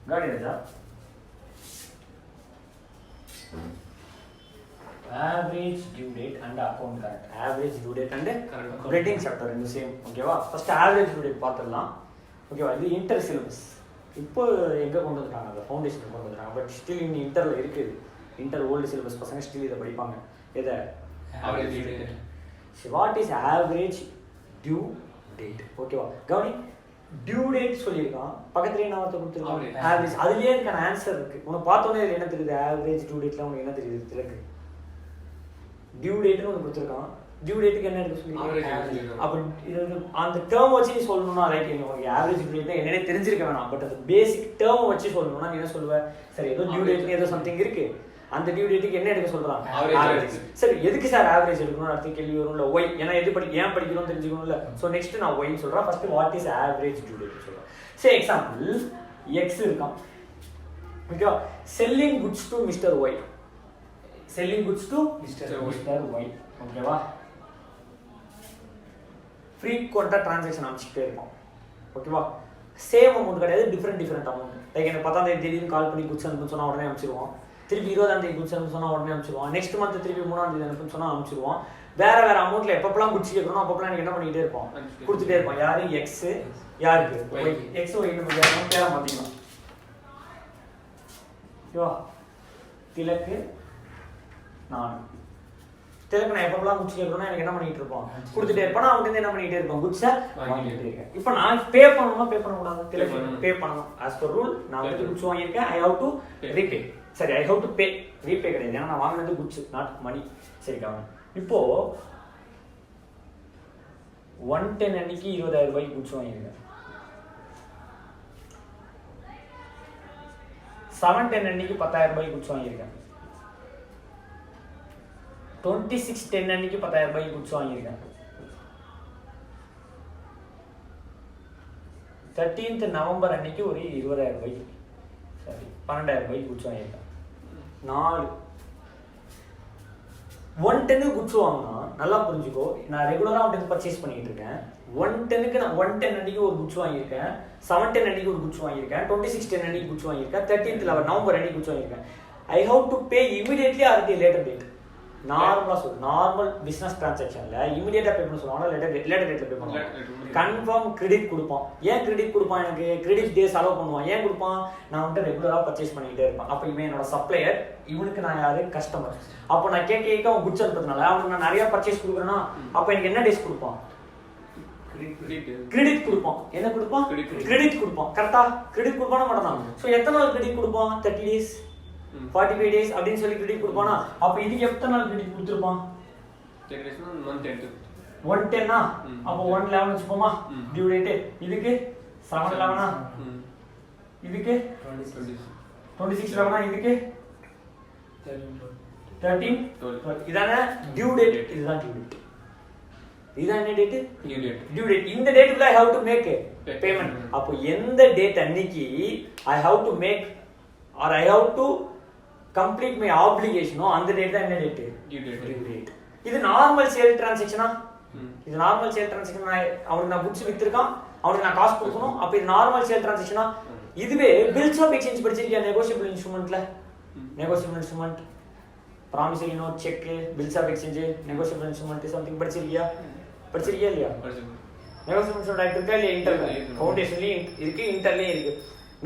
got it, Raja? Average due date and account current. Average due date and grading chapter in the same. ஓகேவா? First average due date பார்த்துடலாம். ஓகேவா? இது inter syllabus. இப்போ எங்கே கொண்டு வந்துட்டாங்க, அந்த ஃபவுண்டேஷன் கொண்டு வந்துட்டாங்க. பட் ஸ்டில் இன்னும் இன்டரில் இருக்குது. இன்டர் ஓல்டு சிலபஸ் பசங்க ஸ்டில் இதை படிப்பாங்க. எதை? Average due date. What is average due date? ஓகேவா? கவனி, டியூ டேட் சொல்லியிருக்கான், பக்கத்துலேயே நான் ஒருத்தர் கொடுத்துருக்கோம் ஆவரேஜ். அதுலேயே இருக்கான ஆன்சர் இருக்குது. உனக்கு பார்த்தோன்னே இதில் என்ன தெரியுது? ஆவரேஜ் டியூ டேட்டில் உனக்கு என்ன தெரியுது? திலக்கு டியூ டேட்னு ஒன்று கொடுத்துருக்கான். டியூ டேட்டுக்கு என்ன எடுக்க சொல்லி அப்போ இது அந்த டேர்ம் வச்சு நீ சொல்லணும்னா ரைட். உனக்கு ஆவரேஜ் டியூ டேட் என்னன்னே தெரிஞ்சிருக்க வேணாம். பட் அது பேசிக் டேர்ம் வச்சு சொல்லணும்னா நீ என்ன சொல்லுவேன்? சரி, ஏதோ டியூ டேட்னு ஏதோ சம்திங் இருக்கு, அந்த டியூ டேட்டுக்கு என்ன எடுக்க சொல்றான்? ஆவரேஜ். சரி, எதுக்கு சார் ஆவரேஜ் எடுக்கணும் அடுத்த கேள்வி வரும்ல. ஒய், ஏன்னா எது ஏன் படிக்கணும்னு தெரிஞ்சுக்கணும்ல. ஸோ நெக்ஸ்ட் நான் ஒய்ன்னு சொல்றேன். First what is average due date சொல்றேன். சரி, எக்ஸாம்பிள் எக்ஸ் இருக்கான். ஓகேவா? Selling goods to Mister Y. Selling goods to Mister Y. ஓகேவா? ஃப்ரீக்வெண்ட்டாக ட்ரான்சாக்ஷன் அமைச்சிக்கிட்டே இருப்போம். ஓகேவா? சேம் அமௌண்ட் கிடையாது, டிஃப்ரெண்ட் அமௌண்ட். லைக் எனக்கு 10ஆம் தேதி திடீர்னு கால் பண்ணி குட்ஸ் அனுப்புன்னு சொன்னால் உடனே அனுப்பிச்சிருவோம். திருப்பி 20ஆம் தேதி குட்ஸ் அனுப்பு சொன்னால் உடனே அனுப்பிச்சிருவோம். நெக்ஸ்ட் மந்த் திருப்பி 3ஆம் தேதி அனுப்புன்னு சொன்னால் அனுப்பிச்சிருவோம். வேற அமௌண்ட்டில் எப்பப்பெல்லாம் குட்ஸ் கேட்கணும் அப்பப்பெல்லாம் எனக்கு என்ன பண்ணிக்கிட்டே இருப்போம்? கொடுத்துட்டே இருப்போம். யாரு? எக்ஸ். யாருக்கு? ஒய். எக்ஸ் ஒய் நம்ம யாரும் பேர மாற்றிக்கலாம். ஓகேவா? திலக்கு நான். திலக்கு நான் எப்பப்பெல்லாம் குட்ஸ் கேட்கணும்னா எனக்கு என்ன பண்ணிட்டு இருப்போம்? கொடுத்துட்டே இருப்பேன். நான் அவங்க என்ன பண்ணிக்கிட்டே இருப்பேன்? குட்ஸை வாங்கிட்டு இருக்கேன். இப்போ நான் பே பண்ணணும்னா பே பண்ணக்கூடாது. திலக்கு பே பண்ணணும். ஆஸ் பர் ரூல் நான் வந்து குட்ஸ் வாங்கியிருக்கேன். I have to repay. சரி, I have to pay. Repay கிடையாது, ஏன்னா நான் வாங்கினது குட்ஸ், நாட் மணி. சரி, கவனம். இப்போ 110 அன்னைக்கு 20,000 ரூபாய்க்கு குட்ஸ் வாங்கியிருக்கேன். 710 அன்னைக்கு 10,000 ரூபாய்க்கு குட்ஸ் வாங்கியிருக்கேன். 2610 அன்னைக்கு 10,000 ரூபாய்க்கு குட்ஸ் வாங்கியிருக்கேன். 13th நவம்பர் அன்னைக்கு ஒரு 20,000 ரூபாய்க்கு, சரி 12,000 ரூபாய்க்கு குட்ஸ் வாங்கியிருக்கேன். 4 110 குட்ஸ் வாங்கினா நல்லா புரிஞ்சுக்கோ. நான் ரெகுலராக அவன்கிட்ட பர்ச்சேஸ் பண்ணிட்டு இருக்கேன். 110க்கு நான் 110 அன்னைக்கு ஒரு குட்ஸ் வாங்கியிருக்கேன். 710 அன்னைக்கு ஒரு குட்ஸ் வாங்கியிருக்கேன். 2610 அன்னைக்கு குட்ஸ் வாங்கியிருக்கேன். 13th நவம்பர் அன்னைக்கு குட்ஸ் வாங்கியிருக்கேன். I have to pay immediately or the later date. நார்மலாக சொல்லு, நார்மல் பிஸ்னஸ் டிரான்சாக்ஷனில் இமீடியட்டாக பே பண்ண சொல்லுவாங்க, லேட்டர் டேட்டில் பே பண்ணுவாங்க. கன்ஃபார்ம் கிரெடிட் கொடுப்பான். ஏன் கிரெடிட் கொடுப்பான்? எனக்கு கிரெடிட் டேஸ் அலோவ் பண்ணுவான். ஏன் கொடுப்பான்? நான் வந்துட்டு ரெகுலராக பர்ச்சேஸ் பண்ணிக்கிட்டே இருப்பேன். அப்போ இவன் என்னோட சப்ளையர், இவனுக்கு நான் யாரு? கஸ்டமர். அப்போ நான் கேட்க அவன் குட்ஸ் அனுப்புறதுனால அவனுக்கு நான் நிறைய பர்ச்சேஸ் கொடுக்குறேன்னா அப்போ எனக்கு என்ன டேஸ் கொடுப்பான்? கிரெடிட் கொடுப்பான். என்ன கொடுப்பான்? கிரெடிட் கொடுப்பான். கரெக்டா? கிரெடிட் கொடுப்பான மாட்டான். ஸோ எத்தனை நாள் கிரெடிட் கொடுப்பான்? 30 days 45 days அப்படின்னு சொல்லி கிரெடிட் கொடுப்பானா? அப்ப இதுக்கு எத்தனை நாள் கிரெடிட் கொடுத்துருப்பான்? 110 அப்போ 111 வச்சுப்போமா டியூ டேட். இதுக்கு 711, இதுக்கு 2611, இதுக்கு 13. இதானே டியூ டேட். இதுதான் டியூ டேட். இதுதான் என்ன டேட்? Due date. இந்த டேட்டுக்குள்ள I have to make payment. அப்போ எந்த டேட் அன்னைக்கு I have to make or I have to complete my ஆப்ளிகேஷனோ அந்த டேட் தான் என்ன டேட்? Due date. இது நார்மல் சேல் டிரான்சாக்ஷனா? இது நார்மல் சேல் டிரான்சாக்ஷன். அவனுக்கு நான் குட்ஸ் வித்திருக்கான், அவனுக்கு நான் காசு கொடுக்கணும். அப்போ இது நார்மல் சேல் டிரான்சாக்ஷனா? இதுவே பில்ஸ் ஆஃப் எக்ஸ்சேஞ்ச் படிச்சிருக்கியா? நெகோஷியபிள் இன்ஸ்ட்ருமெண்ட்ல negotiable instrument, promissory note, cheque, bills of exchange, negotiable instrument something படிச்சிருக்கியா? படிச்சிருக்கியா இல்லையா? நெகோஷியபிள் இன்ஸ்ட்ருமெண்ட் ஆக்ட் இருக்கா இல்லையா? இன்டர்ல ஃபவுண்டேஷன்லயும் இருக்கு, இன்டர்லயும் இருக்கு.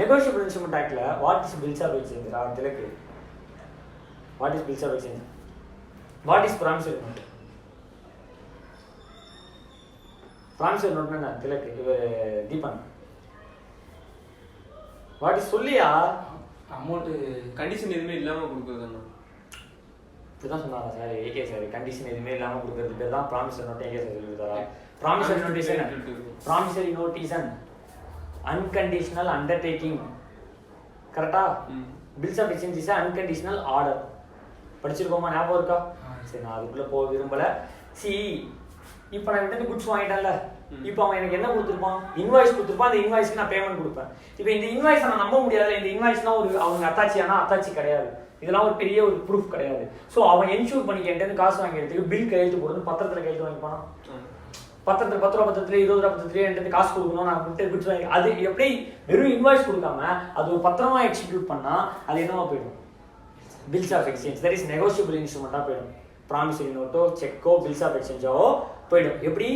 நெகோஷியபிள் இன்ஸ்ட்ருமெண்ட் ஆக்ட்ல what is bills of exchange? திலக்கு what is bills of exchange? what is promissory note? promissory note என்ன திலக்கு? தீபன் what is சொல்லியா? அமௌண்ட் கண்டிஷன் எதுவுமே இல்லாம கொடுக்குறது. இப்படிதான் சொன்னாரா சார்? ஏகே சார் கண்டிஷன் எதுவுமே இல்லாம கொடுக்கறது பேர் தான் ப்ராமிசரி நோட். ஏகே சார் சொல்லிருக்காரா? Promissory note is promissory note is an unconditional undertaking. கரெக்டா? Bills of exchange is unconditional order. படிச்சிருக்கோமா? ஞாபகம் இருக்கா? சரி, நான் அதுக்குள்ள போக விரும்பல. சி, இப்போ நான் விட்டு குட்ஸ் வாங்கிட்டேன்ல, இப்போ அவன் எனக்கு என்ன கொடுத்துருப்பான்? இன்வாய்ஸ் கொடுத்துருப்பான். அந்த இன்வாய்ஸ்க்கு நான் பேமெண்ட் கொடுப்பேன். இப்போ இந்த இன்வாய்ஸ் நான் நம்ப முடியாது. இந்த இன்வாய்ஸ்லாம் ஒரு அவங்க அத்தாச்சியானா அத்தாச்சி கிடையாது. இதெல்லாம் ஒரு பெரிய ஒரு ப்ரூஃப் கிடையாது. ஸோ அவன் என்ஷூர் பண்ணிக்கிட்டு காசு வாங்கிறதுக்கு பில் கையெழுத்து போடுறது, பத்திரத்தில் கையெழுத்து வாங்கிப்பானா? 10 ரூபா பத்திரத்துல 20 ரூபா பத்திரத்துல என்கிட்ட காசு கொடுக்கணும் நான் கொடுத்து குட்ஸ் வாங்கி அது எப்படி வெறும் இன்வாய்ஸ் கொடுக்காம அது ஒரு பத்திரமா எக்ஸிக்யூட் பண்ணா அது என்னவா போயிடும் bills of exchange that is negotiable இன்ஸ்ட்ருமெண்டா போயிடும் ப்ராமிசரி நோட்டோ செக்கோ பில்ஸ் ஆஃப் எக்ஸ்சேஞ்சோ போயிடும் எப்படி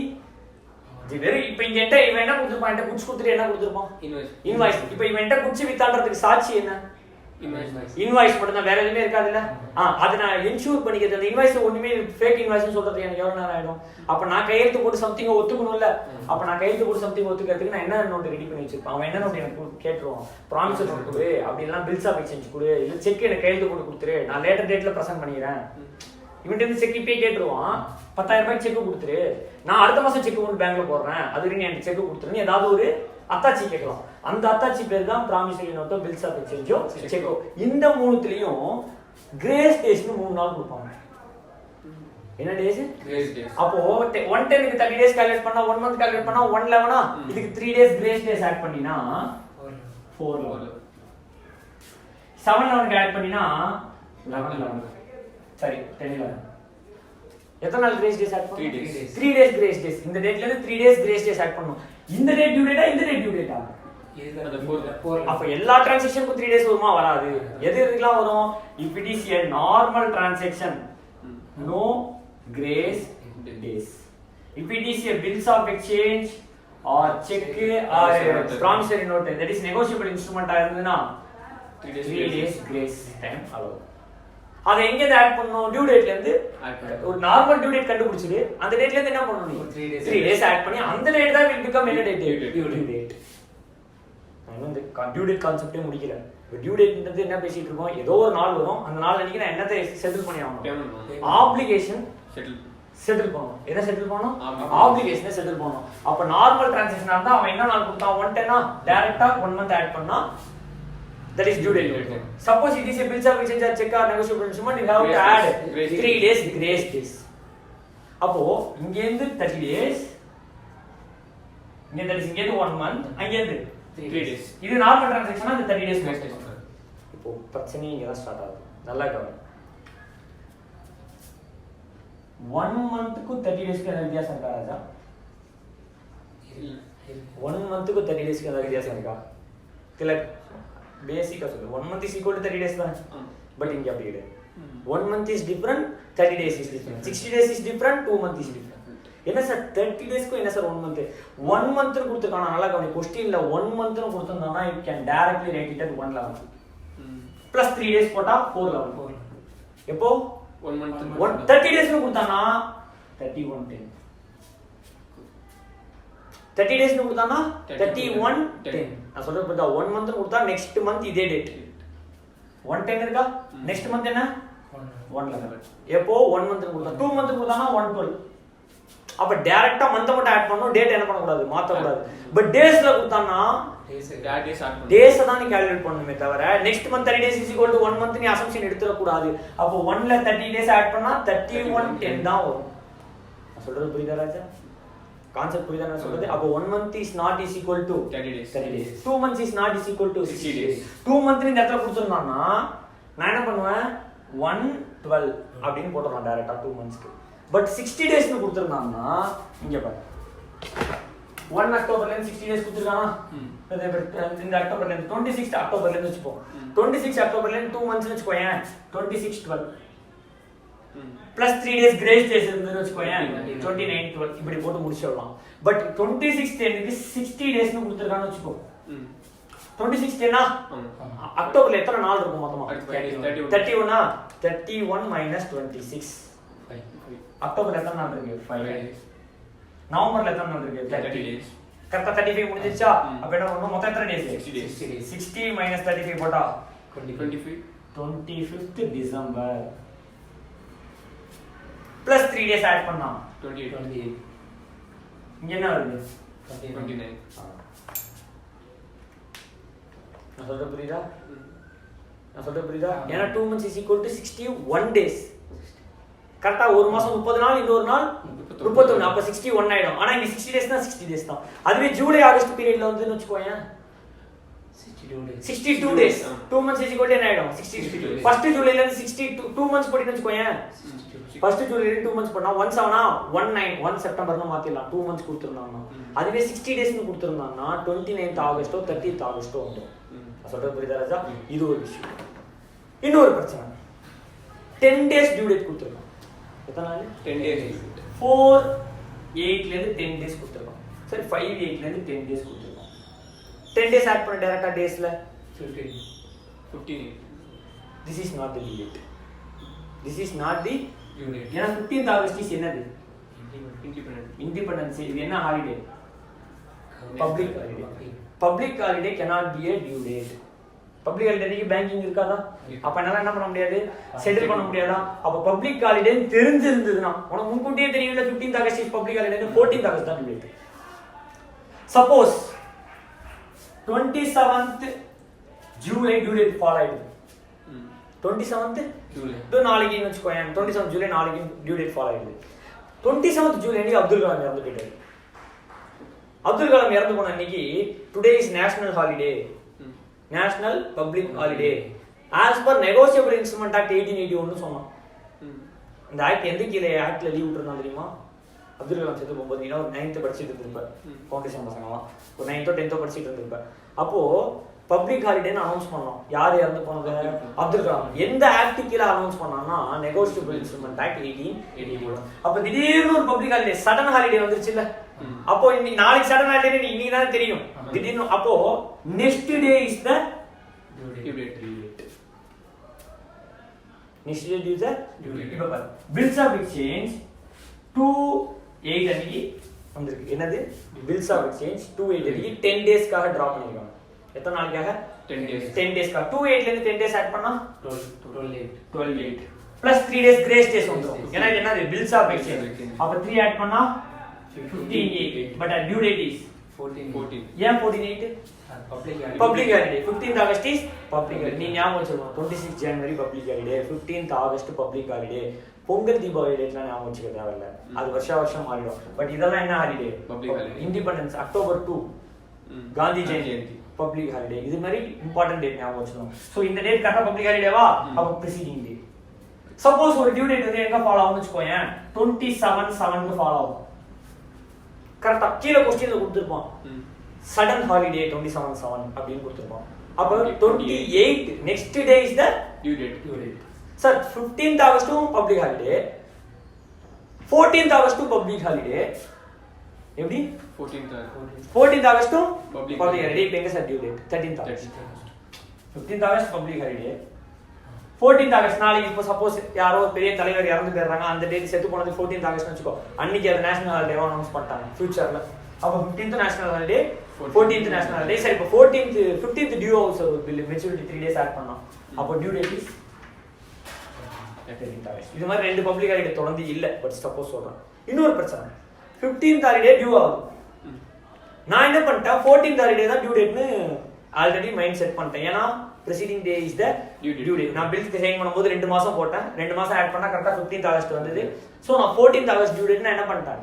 வெறும் இப்போ இவன் என்ன கொடுத்துருப்பான் என்கிட்ட குட்ஸ் கொடுத்துட்டு என்ன கொடுத்துருப்பான் இன்வாய்ஸ் இப்போ இவன் என்கிட்ட குட்ஸ் வித்தான்றதுக்கு சாட்சி என்ன இன்வாய்ஸ் மட்டும் தான் வேற எதுவுமே இருக்காதுல்ல அதை நான் என்ஷூர் பண்ணிக்கிறது அந்த இன்வாய்ஸ் ஒண்ணுமே ஃபேக் இன்வாய்ஸ் சொல்றது எனக்கு எவ்வளவு நேரம் ஆயிடும் அப்ப நான் கையெழுத்து போட்டு சம்திங் ஒத்துக்கணும்ல அப்ப நான் கையெழுத்து போட்டு சம்திங் ஒத்துக்கிறதுக்கு நான் என்ன நோட் ரெடி பண்ணி வச்சிருப்பேன் அவன் என்ன நோட் எனக்கு கேட்டுருவான் ப்ராமிஸ் நோட் கொடு அப்படி எல்லாம் பில்ஸ் ஆஃப் எக்ஸ்சேஞ்ச் கொடு இல்ல செக் எனக்கு கையெழுத்து போட்டு கொடுத்துரு நான் லேட்டர் டேட்ல ப்ரெசென்ட் பண்ணிக்கிறேன் இவன்ட்டு இருந்து செக் இப்பயே கேட்டுருவான் 10,000 ரூபாய்க்கு செக் கொடுத்துரு நான் அடுத்த மாசம் செக் கொண்டு பேங்க்ல போடுறேன் அதுக்கு நீ எனக்கு செக் கொடுத்துருன்னு ஏதாவது ஒரு அத்தாச்சி கேட்கலாம் அந்த அத்தாச்சி பேர் தான் ப்ராமிசரி நோட்டோ பில்ஸ் ஆஃப் எக்ஸ்சேஞ்சோ செக்கோ இந்த மூணுத்துலயும் கிரேஸ் டேஸ்னு 3 நாள் கொடுப்பாங்க என்ன டேஸ் அப்போ 110க்கு 30 டேஸ் கால்குலேட் பண்ணா 1 மந்த் கால்குலேட் பண்ணா 111 இதுக்கு 3 டேஸ் கிரேஸ் டேஸ் ஆட் பண்ணினா 411 711 ஆட் பண்ணினா 11 சரி 1011 எத்தனை நாள் கிரேஸ் டேஸ் ஆட் பண்ணனும் 3 டேஸ் கிரேஸ் டேஸ் இந்த டேட்ல இருந்து 3 டேஸ் கிரேஸ் டேஸ் ஆட் பண்ணனும் இந்த டேட் டியூ டேட்டா இந்த டேட் டியூ டேட்டா அப்ப எல்லா டிரான்சாக்ஷனுக்கும் 3 டேஸ் வருமா வராது எது எதுக்கெல்லாம் வரும் if it is a normal transaction no grace days if it is a bills of exchange or check or promissory note that is negotiable instrument ஆ இருந்ததுனா 3 days grace time allowed அத எங்க ஆட் பண்ணனும் due டேட்ல இருந்து ஒரு normal due date கண்டுபிடிச்சிடு அந்த டேட்ல இருந்து என்ன பண்ணனும் நீ 3 டேஸ் ஆட் பண்ணி அந்த டேட் தான் will become என்ன டேட் டியூ டேட் நான் இந்த டியூ டேட் கான்செப்டே முடிக்கல டியூ டேட்ன்றது என்ன பேசிட்டு இருக்கோம் ஏதோ ஒரு நாள் வரும் அந்த நாள் அன்னைக்கு நான் என்னத்தை செட்டில் பண்ணி ஆகணும் ஆப்ளிகேஷன் செட்டில் பண்ணனும் என்ன செட்டில் பண்ணனும் ஆப்ளிகேஷனை செட்டில் பண்ணனும் அப்ப நார்மல் டிரான்சாக்ஷனா இருந்தா அவன் என்ன நாள் கொடுத்தான் 110 டைரக்டா 1 மந்த் ஆட் பண்ணா that is due date. Suppose it is a bills of exchange or check or negotiable instrument, you have to add 3 days grace days. அப்போ இங்க இருந்து 30 days இங்க that is இங்க இருந்து 1 month அங்க இருந்து 3 days இது நார்மல் டிரான்சாக்ஷனா அந்த 30 days grace days இப்போ பிரச்சனை இங்க தான் ஸ்டார்ட் ஆகுது நல்லா கவனி 1 monthக்கு 30 daysக்கு என்ன வித்தியாசம் இருக்கா ராஜா இல்ல 1 monthக்கு 30 daysக்கு என்ன வித்தியாசம் இருக்கா இல்ல பேசிக்கா சொல்ல 1 month is equal to 30 days தான் பட் இங்க அப்படி இல்ல 1 month is different 30 days is different 60 days is different 2 month is different என்ன சார் 30 daysக்கு என்ன சார் 1 month 1 month க்கு கொடுத்திருக்கானா நல்லா கவனி क्वेश्चनல 1 month னு கொடுத்திருந்தானா you can directly write it at 111 plus 3 days போட்டா 411 எப்போ 1 month 30 days னு கொடுத்தானா 3110 30 days னு கொடுத்தானா 3110 நான் சொல்றது புரியுதா 1 month னு கொடுத்தா next month இதே டேட் 110 இருக்கா next month என்ன 111 எப்போ 1 month னு கொடுத்தா 2 month னு கொடுத்தானா 112 அப்ப டைரக்ட்டா மந்த் மட்டும் ஆட் பண்ணனும் டேட் என்ன பண்ண கூடாது மாத்த கூடாது பட் டேஸ்ல கொடுத்தானா டேஸ் தான் நீ கால்குலேட் பண்ணனுமே தவிர next month 30 days is equal to 1 month நீ அசம்ப்ஷன் எடுத்துற கூடாது அப்போ 1 ல 30 days ஆட் பண்ணா 3110 தான் வரும் நான் சொல்றது புரியுதா ராஜா கான்செப்ட் புரியுதா நான் சொல்றது அப்ப 1 month is not is equal to 30 days 2 months is not is equal to 60 days 2 month இந்த இடத்துல கொடுத்திருந்தானா நான் என்ன பண்ணுவேன் 112 அப்படினு போட்டுறலாம் டைரக்ட்டா 2 monthsக்கு பட் 60 days னு கொடுத்திருந்தானா இங்க பாரு 1 அக்டோபர்ல இருந்து 60 days கொடுத்திருக்கானா இந்த அக்டோபர்ல இருந்து 26 அக்டோபர்ல இருந்து வெச்சுப்போம் 26 அக்டோபர்ல இருந்து 2 months வெச்சுக்கோயேன் 26 12 plus 3 days grace days இருந்துன்னு வெச்சுக்கோயேன் 29 12 இப்படி போட்டு முடிச்சிடலாம் பட் 26 10 க்கு 60 days னு கொடுத்திருக்கான்னு வெச்சுக்கோ 26 10 அக்டோபர்ல எத்தனை நாள் இருக்கும் மொத்தமா 31 31 minus 26 அக்டோபர்ல எத்தனை நாள் இருக்கு 5 நவம்பர்ல எத்தனை நாள் இருக்கு 30 days கரெக்ட்டா 35 முடிஞ்சிச்சா அப்ப என்ன பண்ணனும் மொத்தம் எத்தனை டேஸ் 60 days 60 minus 35 போட்டா 25th December plus 3 days add பண்ணா 28 இங்க என்ன வருது 29 நான் சொல்றது புரியுதா ஏனா 2 months is equal to 61 days கரெக்ட்டா ஒரு மாசம் 30 நாள் இன்னொரு நாள் 31 அப்ப 61 ஆயிடும் ஆனா இங்க 60 days தான் 60 days தான் அதுவே ஜூலை ஆகஸ்ட் பீரியட்ல வந்துன்னு வெச்சுக்கோயேன் 62 days 2 months is equal to என்ன ஆயிடும் 62 ஃபர்ஸ்ட் ஜூலைல இருந்து 62 2 months போடின்னு வெச்சுக்கோயேன் ஃபர்ஸ்ட் ஜூலை 2 months பண்ணா 17 19 1 செப்டம்பர்னு மாத்திடலாம் 2 months கொடுத்துருந்தாங்கன்னா அதுவே 60 டேஸ்னு கொடுத்துருந்தாங்கன்னா 29th ஆகஸ்டோ 30th ஆகஸ்டோ வந்துடும். சொல்றது புரியுதா ராஜா? இது ஒரு விஷயம். இன்னொரு பிரச்சனை 10 days டியூ டேட் கொடுத்துருக்கோம். எத்தனை நாள்? 10 days. 4/8 ல இருந்து 10 days கொடுத்துருக்கோம். சரி 5/8 ல இருந்து 10 days கொடுத்துருக்கோம். 10 days ஆட் பண்ண டைரக்டா டேஸ்ல 15. This is not the due date. This is not the Due date. ஏன்னா 15th ஆகஸ்ட் இஸ் என்னது? Independence. இது என்ன holiday? Public holiday. Public holiday cannot be a due date. Public ஹாலிடேக்கு பேங்கிங் இருக்காதா? அப்ப என்னால என்ன பண்ண முடியாது? செட்டில் பண்ண முடியாதா? அப்ப பப்ளிக் ஹாலிடே தெரிஞ்சிருந்ததுன்னா உனக்கு முன்கூட்டியே தெரியல 15th August is public holiday 14th August தான் due date. Suppose 27th July due date follow ஆயிடுது. 27th ஜூலை நாளைக்குன்னு வச்சுக்கோயேன். 27th ஜூலை நாளைக்கு டியூ டேட் ஃபாலோ ஆயிடுது. 27th ஜூலை அன்னைக்கு அப்துல் கலாம் இறந்து போயிட்டாரு. அப்துல் கலாம் இறந்து போன அன்னைக்கு today is national holiday, national public holiday as per negotiable instrument act 1881 சொன்னோம். இந்த ஆக்ட் எந்த கீழே ஆக்ட்ல லீவ் விட்டுருந்தா தெரியுமா? அப்துல் கலாம் சேர்த்து போகும்போது ஒரு 9th படிச்சுட்டு இருந்திருப்பார். ஃபவுண்டேஷன் பசங்கலாம் ஒரு 9th 10th படிச்சுட்டு இருந்திருப்பார். அப்போ பப்ளிக் ஹாலிடேன்னு அனௌன்ஸ் பண்ணோம். யார் இறந்து போனது? அப்துல் கலாம். எந்த ஆக்ட் கீழே அனௌன்ஸ் பண்ணான்னா நெகோசியபிள் இன்ஸ்ட்ருமெண்ட் ஆக்ட் 1881. அப்ப திடீர்னு ஒரு பப்ளிக் ஹாலிடே சடன் ஹாலிடே வந்துருச்சு இல்ல? அப்போ இன்னைக்கு நாளைக்கு சடன் ஹாலிடே இன்னைக்கு தானே தெரியும். திடீர்னு அப்போ next day is the due date. Next day is the due date. இப்ப பாரு பில்ஸ் ஆஃப் எக்ஸ்சேஞ்ச் 2/8 அன்னைக்கு வந்திருக்கு. என்னது? பில்ஸ் ஆஃப் எக்ஸ்சேஞ்ச் 2/8 அன்னைக்கு 10 டேஸ்க்காக டிரா பண்ணிருக்காங்க. எத்தனை நாளைக்காக? 10 days. 10 டேஸ்க்காக 2/8 ல இருந்து 10 டேஸ் ஆட் பண்ணா 12/8 plus 3 days கிரேஸ் டேஸ் வந்துரும். ஏன்னா இது என்னது? Bills of exchange. அப்ப 3 ஆட் பண்ணா 15/8 பட் டியூ டேட் இஸ் 14. ஏன் 14/8? Public holiday. 15th August is public holiday. நீ ஞாபகம் வச்சுக்கணும். 26 ஜனவரி public holiday, 15th August public holiday. Pongal Deepavali டேட்லாம் ஞாபகம் வச்சுக்க தேவையில்ல, அது வருஷம் மாறிடும். பட் இதெல்லாம் என்ன holiday? Public holiday. Independence October 2 Gandhi Jayanti public holiday. இது மாதிரி இம்பார்ட்டன்ட் டேட் ஞாபகம் வச்சுக்கணும். சோ இந்த டேட் கரெக்ட்டா பப்ளிக் ஹாலிடேவா? அப்ப ப்ரீசிடிங் டே. சப்போஸ் ஒரு டியூ டேட் வந்து எங்க ஃபாலோ ஆகும்னு வெச்சுக்கோயேன் 27/7 க்கு ஃபாலோ ஆகும். கரெக்ட்டா கீழ क्वेश्चनல கொடுத்திருப்பான். சடன் ஹாலிடே 27/7 அப்படினு கொடுத்திருப்பான். அப்ப 28 next day is the due date. Sir 15th ஆகஸ்டும் பப்ளிக் ஹாலிடே, 14th ஆகஸ்டும் பப்ளிக் ஹாலிடே. எப்படி? 14th ஆகஸ்டும் பப்ளிக் ஹாலிடே. இப்போ எங்க sir due date? 13th August. 15th August public holiday, 14th August நாளைக்கு. இப்போ சப்போஸ் யாரோ பெரிய தலைவர் இறந்து போயிடுறாங்க, அந்த டேட் செத்து போனது 14th ஆகஸ்ட்னு வெச்சுக்கோ. அன்னைக்கு அது நேஷனல் ஹாலிடேவா அனௌன்ஸ் பண்ணிட்டாங்க ஃபியூச்சர்ல. அப்ப 15th national holiday, 14th national holiday. சரி இப்போ 15th due also bill maturity 3 days add பண்ணோம். அப்போ due date is 13th August. இது மாதிரி ரெண்டு பப்ளிக் ஹாலிடே தொடர்ந்து இல்ல. பட் சப்போஸ் சொல்றேன் இன்னொரு பிரச்சனை 15th ஹாலிடே டியூ ஆகுது. நான் என்ன பண்ணிட்டேன் 14th ஹாலிடே தான் டியூ டேட்னு ஆல்ரெடி மைண்ட் செட் பண்ணிட்டேன். ஏன்னா preceding day is the due date. நான் பில்ஸ் சைன் பண்ணும்போது 2 மாசம் போட்டேன். 2 மாசம் ஆட் பண்ணா கரெக்ட்டா 15th ஆகஸ்ட் வந்தது. சோ நான் 14th ஆகஸ்ட் டியூ டேட் என்ன பண்ணிட்டேன்?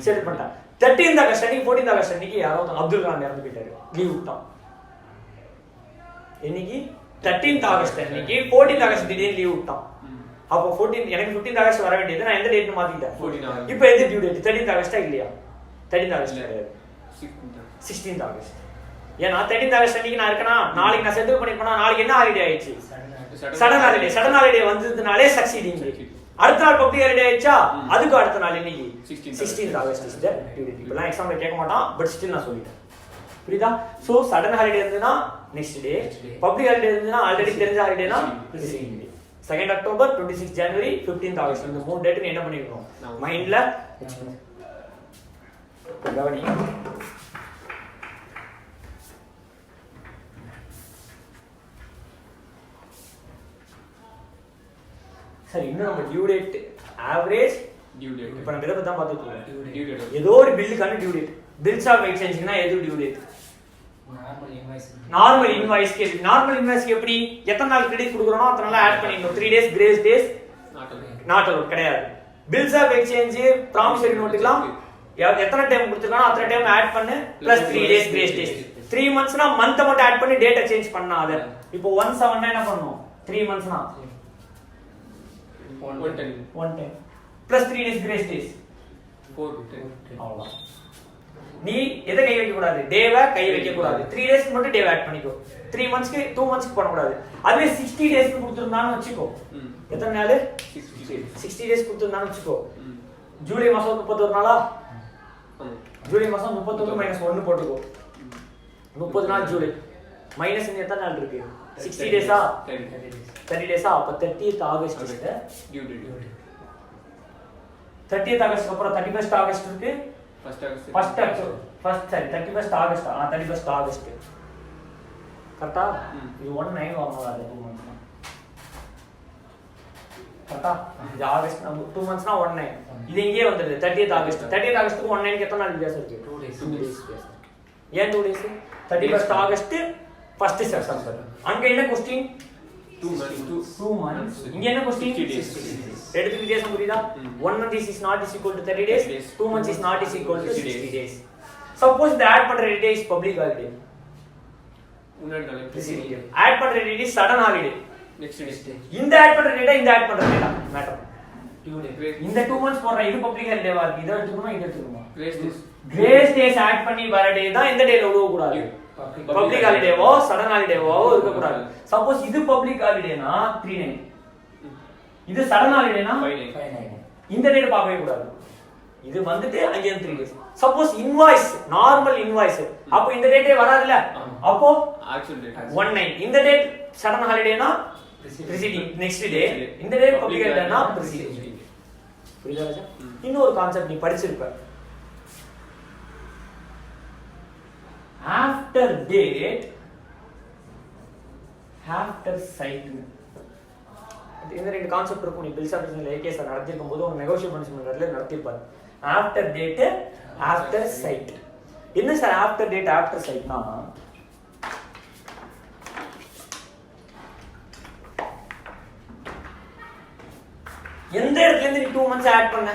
செட் பண்ணிட்டேன். 13th ஆகஸ்ட் அன்னைக்கு 14th ஆகஸ்ட் அன்னைக்கு யாரோ அப்துல் கலாம் இறந்து போயிட்டாரு. லீவ் விட்டான். இன்னைக்கு 13th ஆகஸ்ட் அன்னைக்கு 14th ஆகஸ்ட் திடீர்னு லீவ் விட்டான். அப்போ 14 எனக்கு 15th ஆகஸ்ட் வர வேண்டியது, நான் எந்த டேட்னு மாத்திட்டேன். இப்போ எது டியூ டேட்? 13th ஆகஸ்டா இல்லையா? 13th ஆகஸ்ட் கிடையாது, 16th ஆகஸ்ட். ஏன்னா 13th ஆகஸ்ட் அன்னைக்கு நான் இருக்கேனா, நாளைக்கு நான் செட்டில் பண்ணிருப்பேனா, நாளைக்கு என்ன ஹாலிடே ஆயிடுச்சு? Sudden holiday. சடன் ஹாலிடே வந்ததுனாலே சக்சீடிங் டே. அடுத்த நாள் பப்ளிக் ஹாலிடே ஆயிடுச்சா, அதுக்கு அடுத்த நாள் இன்னைக்கு 16th August is the due date. இப்பலாம் எக்ஸாம்ல கேட்க மாட்டான், பட் ஸ்டில் நான் சொல்லிட்டேன். புரியுதா? சோ சடன் ஹாலிடே இருந்ததுனா நெக்ஸ்ட் டே, பப்ளிக் ஹாலிடே இருந்ததுனா ஆல்ரெடி தெரிஞ்ச ஹாலிடேனா ப்ரீசிடிங் டே. 2nd அக்டோபர், 26 ஜனவரி, 15th ஆகஸ்ட். இந்த மூணு டேட் நீ என்ன பண்ணிக்கணும்? மைண்ட்ல வெச்சுக்கணும். கவனி. சரி, இன்னும் நம்ம due date, average due date இப்போ நம்ம இத பத்தி தான் பார்த்துட்டு இருக்கோம். டியூ டேட் ஏதோ ஒரு பில்லுக்கான டியூ டேட். பில்ஸ் ஆஃப் எக்ஸ்சேஞ்ச்னா எது டியூ டேட்? நார்மல் இன்வாய்ஸ்க்கு. நார்மல் இன்வாய்ஸ்க்கு எப்படி எத்தனை நாள் கிரெடிட் கொடுக்குறோமோ அத்தனை நாள் ஆட் பண்ணிடணும். 3 days grace days not allowed கிடையாது. பில்ஸ் ஆஃப் எக்ஸ்சேஞ்ச் ப்ராமிசரி நோட்டுக்குலாம் எத்தனை டைம் கொடுத்துருக்கானோ அத்தனை டைம் ஆட் பண்ணு பிளஸ் 3 டேஸ் கிரேஸ் டேஸ். 3 மந்த்ஸ்னா மந்த் மட்டும் ஆட் பண்ணி டேட்டா சேஞ்ச் பண்ணாத. இப்போ 17 என்ன பண்ணனும்? 3 மந்த்ஸ்னா 110 plus 3 days grace days 410 அவ்வளவுதான். நீ எதை கை வைக்க கூடாது, டேவை கை வைக்க கூடாது. 3 டேஸ்க்கு மட்டும் டேவை ஆட் பண்ணிக்கோ. 3 மந்த்ஸ்க்கு 2 மந்த்ஸ்க்கு பண்ண கூடாது. அதுவே 60 டேஸ்க்கு கொடுத்திருந்தான்னு வெச்சுக்கோ. எத்தனை நாள்? 60 டேஸ் கொடுத்திருந்தான்னு வெச்சுக்கோ. ஜூலை மாசம் 31 நாளா? ஜூலை மாசம் 31 - 1 போட்டுக்கோ. 30 நாள் ஜூலை. மைனஸ் எத்தனை நாள் இருக்கு? 60 டேஸா? 30 டேஸா? அப்ப 30th August due date. 30th August அப்புறம் 31st ஆகஸ்ட் இருக்கு. 31st August. 31st ஆகஸ்ட் கரெக்டா? இது 19 வரணும். அது 2 மந்த்ஸ் கரெக்டா? இது ஆகஸ்ட் 2 மந்த்ஸ்னா 19. இது இங்கே வந்துருது 30th ஆகஸ்ட். 30th ஆகஸ்ட்க்கு 19க்கு எத்தனை நாள் வித்தியாசம் இருக்கு? 2 days வித்தியாசம். ஏன் 2 days? 31st August 1st September. அங்க என்ன क्वेश्चन? 2 months. இங்க என்ன क्वेश्चन? 60 days. ரெண்டு வித்தியாசம் புரியுதா? 1 month is not equal to 30 days. 2 months is not equal to 60 days. Suppose the add பண்ற டேட் is public holiday. முன்னாடி நாள் preceding. add பண்ற date is sudden holiday. next day. இந்த add பண்ற டேட்டா இந்த add பண்ற டேட்டா மேட்டர். இந்த 2 months போடுற இது பப்ளிக் ஹாலிடேவா இருக்கு. இத எடுத்துக்கணும், இத எடுத்துக்கணும். கிரேஸ் டேஸ் ஆட் பண்ணி வர டே தான் இந்த டேல உள்ள கூடாது. பப்ளிக் ஹாலிடேவோ சடன் ஹாலிடேவோ இருக்க கூடாது. சப்போஸ் இது பப்ளிக் ஹாலிடேனா 39, இது சடன் ஹாலிடேனா 59. இந்த டேட் பார்க்கவே கூடாது. இது வந்துட்டு அங்கே 3 days. Suppose invoice normal invoice அப்போ இந்த டேட்டே வராதுல. அப்போ ஆக்சுவல் டேட் 19. இந்த டேட் சடன் ஹாலிடேனா preceding next day. இந்த டேட் பப்ளிக் ஹாலிடேனா preceding. புரியுதா ராஜா? இன்னொரு கான்செப்ட் நீ படிச்சிருப்ப. after date after site. இந்த ரெண்டு கான்செப்ட் இருக்கும். நீ பில்ஸ் ஆபீஸ்ல ஏகேஸ் நடத்திருக்கும் போது ஒரு நெகோஷியேஷன் பண்றதுல நடத்திருப்பாரு. after date after site. என்ன sir after date after site னா எந்த இடத்துல இருந்து நீ 2 months ஆட் பண்ண?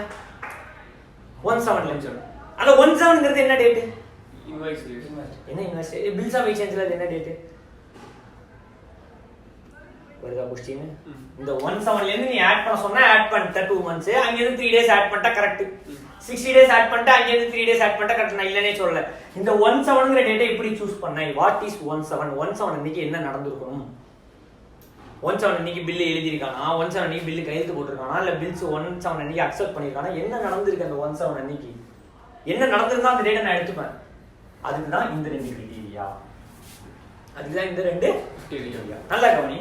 17 அந்த 17ங்கிறது என்ன டேட்? இன்வாய்ஸ். என்ன இன்வாய்ஸ்? பில்ஸ் ஆஃப் எக்ஸ்சேஞ்ச்ல என்ன டேட்? வருதா क्वेश्चन? இந்த 17ல இருந்து நீ ஆட் பண்ண சொன்னா ஆட் பண்ணிட்ட 2 months. அங்க இருந்து 3 days ஆட் பண்ணிட்டா கரெக்ட். 60 days ஆட் பண்ணிட்டா அங்க இருந்து 3 days ஆட் பண்ணிட்டா கரெக்ட். நான் இல்லனே சொல்லல. இந்த 17ங்கற டேட்டை எப்படி சூஸ் பண்ணை? What is 17? 17 அன்னைக்கு என்ன நடந்துருக்கும்? 17 அன்னைக்கு பில் எழுதி இருக்கானா? 17 அன்னைக்கு பில் கையெழுத்து போட்டுருக்கானா? இல்ல பில்ஸ் 17 அன்னைக்கு அக்செப்ட் பண்ணிருக்கானா? என்ன நடந்துருக்கு அந்த 17 அன்னைக்கு? என்ன நடந்துருந்தா அந்த டேட்டை நான் எடுத்துப்பேன். அதுக்கு தான் இந்த ரெண்டு கிரைட்டீரியா. அதுக்கு தான் இந்த ரெண்டு கிரைட்டீரியா. நல்லா கவனி.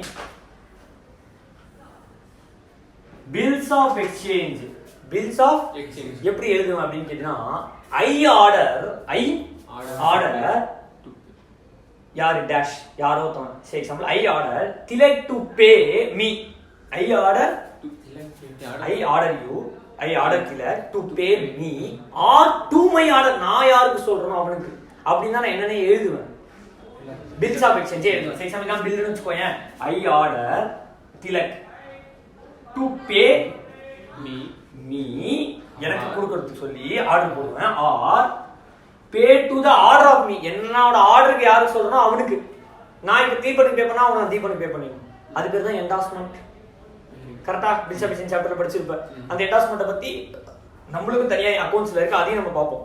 பில்ஸ் ஆஃப் எக்ஸ்சேஞ்ச். பில்ஸ் ஆஃப் எக்ஸ்சேஞ்ச் எப்படி எழுதுவேன் அப்படின்னு கேட்டீங்கன்னா ஐ ஆர்டர் யார் டேஷ் யாரோ தவன். Say example I order Tilak to pay me. I order you. I order Tilak to pay me or to my order. நான் யாருக்கு சொல்றேனோ அவனுக்கு. அப்படின்னா நான் என்னென்ன எழுதுவேன்? பில்ஸ் ஆஃப் எக்ஸ்சேஞ்ச் எழுதுவேன். சே எக்ஸாம்பிள் நான் பில்லுன்னு வச்சுக்கோயேன். I order Tilak to pay me எனக்கு கொடுக்கறதுக்கு சொல்லி ஆர்டர் போடுவேன். Or pay to the order of me. என்னோட ஆர்டருக்கு யாருக்கு சொல்றேனோ அவனுக்கு. நான் இப்ப தீபனுக்கு பே பண்ணா அவன் தீபனுக்கு பே பண்ணிக்கணும். அது பேர் தான் என்டாஸ்மெண்ட். கரெக்டா? பில்ஸ் ஆஃப் எக்ஸ்சேஞ்ச் சாப்டர்ல படிச்சிருப்பேன். அந்த என்டாஸ்மெண்ட்டை பத்தி நம்மளுக்கும் தனியா அக்கவுண்ட்ஸ்ல இருக்கு. அதையும் நம்ம பார்ப்போம்.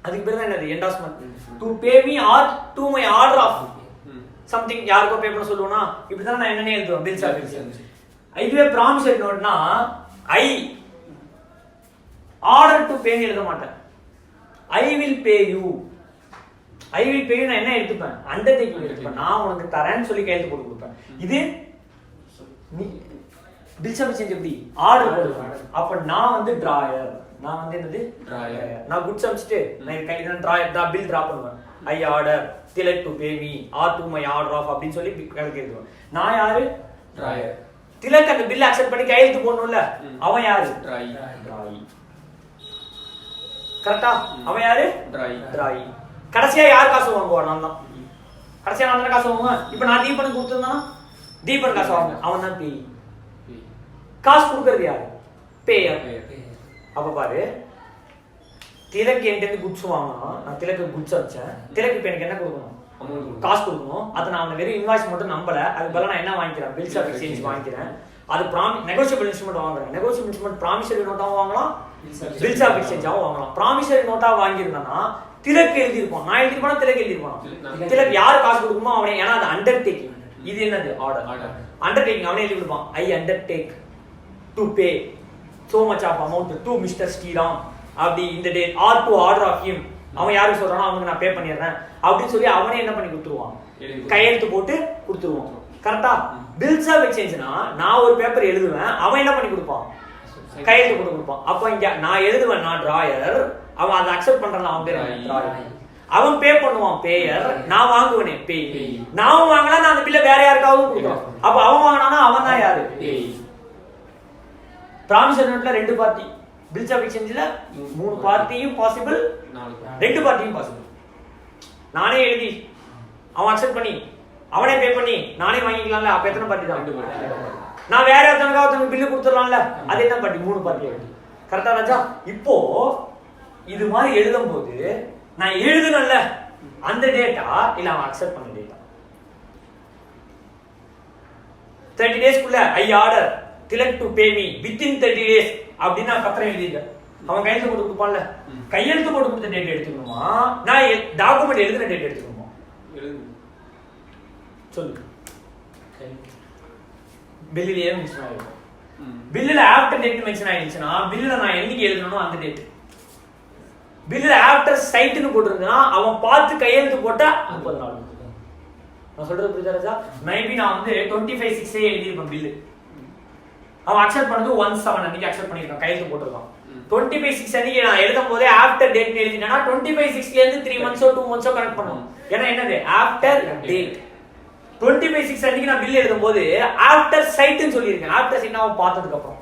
அதுக்கு பேர் தான் என்னது? Endorsement. To pay me or to my order of something. யாருக்கோ பே பண்ண சொல்லுவோம்னா இப்படி தான் நான் என்னென்ன எழுதுவேன்? Bills of exchange. இதுவே ப்ராமிசரி நோட்னா ஐ ஆர்டர் டு பே எழுத மாட்டேன். I will pay you. I will pay you நான் என்ன எடுத்துப்பேன்? அண்டர்டேக்கிங் எடுத்துப்பேன். நான் உனக்கு தரேன்னு சொல்லி கையெழுத்து போட்டு கொடுப்பேன். இது பில்ஸ் ஆஃப் எக்ஸ்சேஞ்ச் எப்படி? ஆர்டர் போடுவேன். அப்ப நான் வந்து டிராயர். நான் வந்து என்னது? டிராயர். நான் குட்ஸ் அமிச்சிட்டு நான் கையில டிராயர் பில் டிரா பண்ணுவேன். I order Tilak to pay me or to my order of அப்படின்னு சொல்லி கணக்கு எழுதுவேன். நான் யாரு? டிராயர். திலக் அந்த பில் அக்செப்ட் பண்ணி கையெழுத்து போடணும்ல, அவன் யாரு? டிராயி. கரெக்டா? அவன் யாரு? டிராயி. கடைசியா யார் காசு வாங்குவான்? நான் தான். கடைசியா நான் தான் காசு வாங்குவேன். இப்ப நான் தீபனுக்கு கொடுத்திருந்தா தீபன் காசு வாங்குவேன். அவன் தான் பேய். காசு கொடுக்கறது யாரு? பேயர். அப்ப பாரு, திலக்கு என்கிட்ட குட்ஸ் வாங்கணும். நான் திலக்கு குட்ஸ் வச்சேன். திலக்கு இப்ப எனக்கு என்ன கொடுக்கணும்? காசு கொடுக்கணும். அதை நான் வெறும் இன்வாய்ஸ் மட்டும் நம்பல. அதுக்கு பதிலா நான் என்ன வாங்கிக்கிறேன்? பில்ஸ் ஆஃப் எக்ஸ்சேஞ்ச் வாங்கிக்கிறேன். அது நெகோஷியபிள் இன்ஸ்ட்ருமெண்ட் வாங்குறேன். நெகோஷியபிள் இன்ஸ்ட்ருமெண்ட் ப்ராமிசரி நோட்டாவும் வாங்கலாம், பில்ஸ் ஆஃப் எக்ஸ்சேஞ்சாவும் வாங்கலாம். ப்ராமிசரி நோட்டா வாங்கியிருந்தேன்னா திலக் எழுதியிருப்பான், நான் எழுதிருப்பானா திலக் எழுதிருப்பான். திலக் யாரு காசு கொடுக்குமோ அவனே, ஏன்னா அது அண்டர்டேக்கிங். இது என்னது ஆர்டர், அண்டர்டேக்கிங். அவனே எழுதி கொடுப்பான், I undertake to pay so much of amount to Mr. Sriram அப்படி இந்த date or to order of him. அவன் யாருக்கு சொல்றானோ அவனுக்கு நான் பே பண்ணிடுறேன் அப்படின்னு சொல்லி அவனே என்ன பண்ணி கொடுத்துருவான், கையெழுத்து போட்டு கொடுத்துருவான். கரெக்டா? பில்ஸ் ஆஃப் எக்ஸ்சேஞ்ச்னா நான் ஒரு பேப்பர் எழுதுவேன், அவன் என்ன பண்ணி கொடுப்பான், கையெழுத்து போட்டு கொடுப்பான். அப்போ இங்க நான் எழுதுவேன், நான் டிராயர், அவன் அதை அக்செப்ட் பண்றான், அவன் பேர் டிராயர். அவன் பே பண்ணுவான், பேயர். நான் வாங்குவனே பே. நான் வாங்கினா நான் அந்த பில்ல வேற யாருக்காவது கொடுக்குறோம். அப்ப அவன் வாங்கினானா அவன் தான் யாரு, ப்ராமிசரி நோட்ல 2 பார்ட்டி, பில்ஸ் ஆஃப் எக்ஸ்சேஞ்ச்ல 3 பார்ட்டியும் பாசிபிள், 2 பார்ட்டியும் பாசிபிள். நானே எழுதி அவன் அக்செப்ட் பண்ணி அவனே பே பண்ணி நானே வாங்கிக்கலாம்ல, அப்ப எத்தனை பார்ட்டி தான்? நான் வேற ஒருத்தனுக்கு பில்லு கொடுத்துடலாம்ல, அது என்ன பார்ட்டி? 3 பார்ட்டி. கரெக்டா ராஜா? இப்போ இது மாதிரி எழுதும் போது நான் எழுதுனல்ல அந்த டேட்டா இல்ல அவன் அக்செப்ட் பண்ண டேட்டா, 30 டேஸ்க்குள்ள I order Tilak to pay me within 30 days அப்படின்னு நான் பத்திரம் எழுதிட்டேன். அவன் கையெழுத்து போட்டு கொடுப்பான்ல, கையெழுத்து போட்டு கொடுத்த டேட் எடுத்துக்கணுமா, நான் டாக்குமெண்ட் எழுதுன டேட் எடுத்துக்கணுமா? சொல்லு. பில்லிலேயே மென்ஷன் ஆயிருக்கும். பில்லுல ஆஃப்டர் டேட் மென்ஷன் ஆயிடுச்சுன்னா பில்லுல நான் என்னைக்கு எழுதணும் அந்த டேட். பில்லுல ஆஃப்டர் சைட்னு போட்டிருந்தா அவன் பார்த்து கையெழுத்து போட்டா 30 நாள். நான் சொல்றது புரியுதா ராஜா? மேபி நான் வந்து 25/6 எழுதிருப்பேன் பில்லு, அவன் அக்செப்ட் பண்ணது 1/7 அன்னைக்கு அக்செப்ட் பண்ணிருக்கான், கையெழுத்து போட்டிருக்கான். 25/6 அன்னைக்கு நான் எழுதும் போதே ஆஃப்டர் டேட் எழுதினா 25/6ல இருந்து 3 மந்த்ஸோ 2 மந்த்ஸோ கனெக்ட் பண்ணுவோம். ஏன்னா என்னது ஆஃப்டர் டேட். 25/6 அன்னைக்கு நான் பில் எழுதும் போது ஆஃப்டர் சைட்னு சொல்லியிருக்கேன். ஆஃப்டர் சைட்னா அவன் பார்த்ததுக்கு அப்புறம்,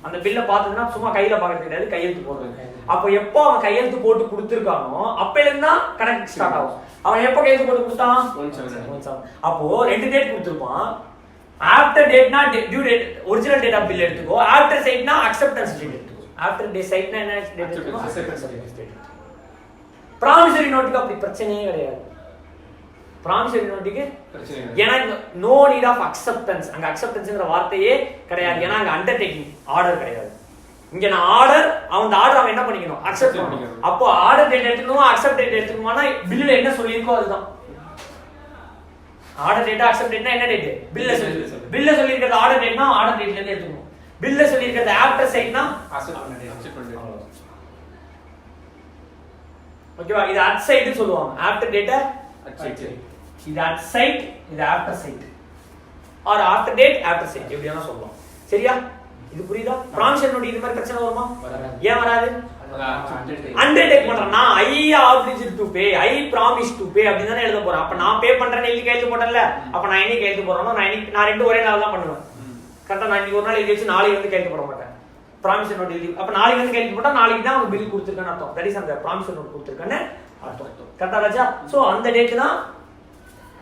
அந்த பில்ல பார்த்ததுன்னா சும்மா கையில பார்க்கறது கிடையாது, கையெழுத்து போடுறது. அப்போ எப்போ அவன் கையெழுத்து போட்டு கொடுத்துருக்கானோ அப்பையில இருந்தா கனெக்ட் ஸ்டார்ட் ஆகும். அவன் எப்போ கையெழுத்து போட்டு கொடுத்தான்? 1/7. அப்போ 2 டேட் கொடுத்துருப்பான். ஆஃப்டர் டேட்னா due date, original date of bill எடுத்துக்கோ. ஆஃப்டர் சைட்னா அக்செப்டன்ஸ் டேட் எடுத்துக்கோ. ஆஃப்டர் டே சைட்னா என்ன டேட் எடுத்துக்கோ? Acceptance date. ப்ராமிசரி நோட்டுக்கு அப்படி பிரச்சனையே கிடையாது. ப்ராமிசரி நோட்டுக்கு ஏன்னா நோ நீட் ஆஃப் அக்செப்டன்ஸ், அங்க அக்செப்டன்ஸ்ங்கிற வார்த்தையே கிடையாது. ஏன்னா அங்க அண்டர்டேக்கிங், ஆர்டர் கிடையாது. இங்க நான் ஆர்டர், அவன் ஆர்டர் அவன் என்ன பண்ணிக்கணும், அக்செப்ட் பண்ணணும். அப்போ ஆர்டர் டேட் எடுத்துக்கணும், அக்செப்ட் டேட் எடுத்துக்கணும்னா பில்லுல என்ன சொல்லியிருக்கோ அதுதான். ஆர்டர் டேட்டா அக்செப்ட் டேட்னா என்ன டேட்? பில்ல சொல்லியிருக்கிறது ஆர்டர் டேட்னா ஆர்டர் டேட்ல இருந்து எடுத்துக்கணும். பில்ல சொல்லியிருக்கிறது ஆஃப்டர் சைட்னா அக்செப்ட் பண்ண. ஓகேவா? இது அட் சைட்னு சொல்லுவாங்க. ஆஃப்டர் டேட்டா அட் சைட், இது அட் சைட், இது after sight. Or after date after sight எப்படினா சொல்லலாம். சரியா? இது புரியுதா? ப்ராமிசரி நோட் இது மாதிரி பிரச்சனை வருமா? ஏன் வராது? அண்டர்டேக் பண்றேன்னா I obliged to pay, I promise to pay அப்படி தானே எழுத போறேன். அப்ப நான் பே பண்றேன்னு எழுதி கையெழுத்து போட்டேன்ல, அப்ப நான் என்னைக்கு கையெழுத்து போறேனோ நான் 2 ஒரே நாள் தான் பண்ணுவேன். கரெக்டா? நான் இன்னைக்கு ஒரு நாள் எழுதி வச்சு நாளைக்கு வந்து கையெழுத்து போட மாட்டேன். ப்ராமிசரி நோட் எழுதி அப்ப நாளைக்கு வந்து கையெழுத்து போட்டா நாளைக்கு தான் உங்களுக்கு பில் கொடுத்துருக்கேன்னு அர்த்தம். தட் இஸ் அந்த ப்ராமிசரி நோட் கொடுத்துருக்கேன்னு அர்த்தம். கரெக்டா ராஜா? சோ அந்த டேட் தான்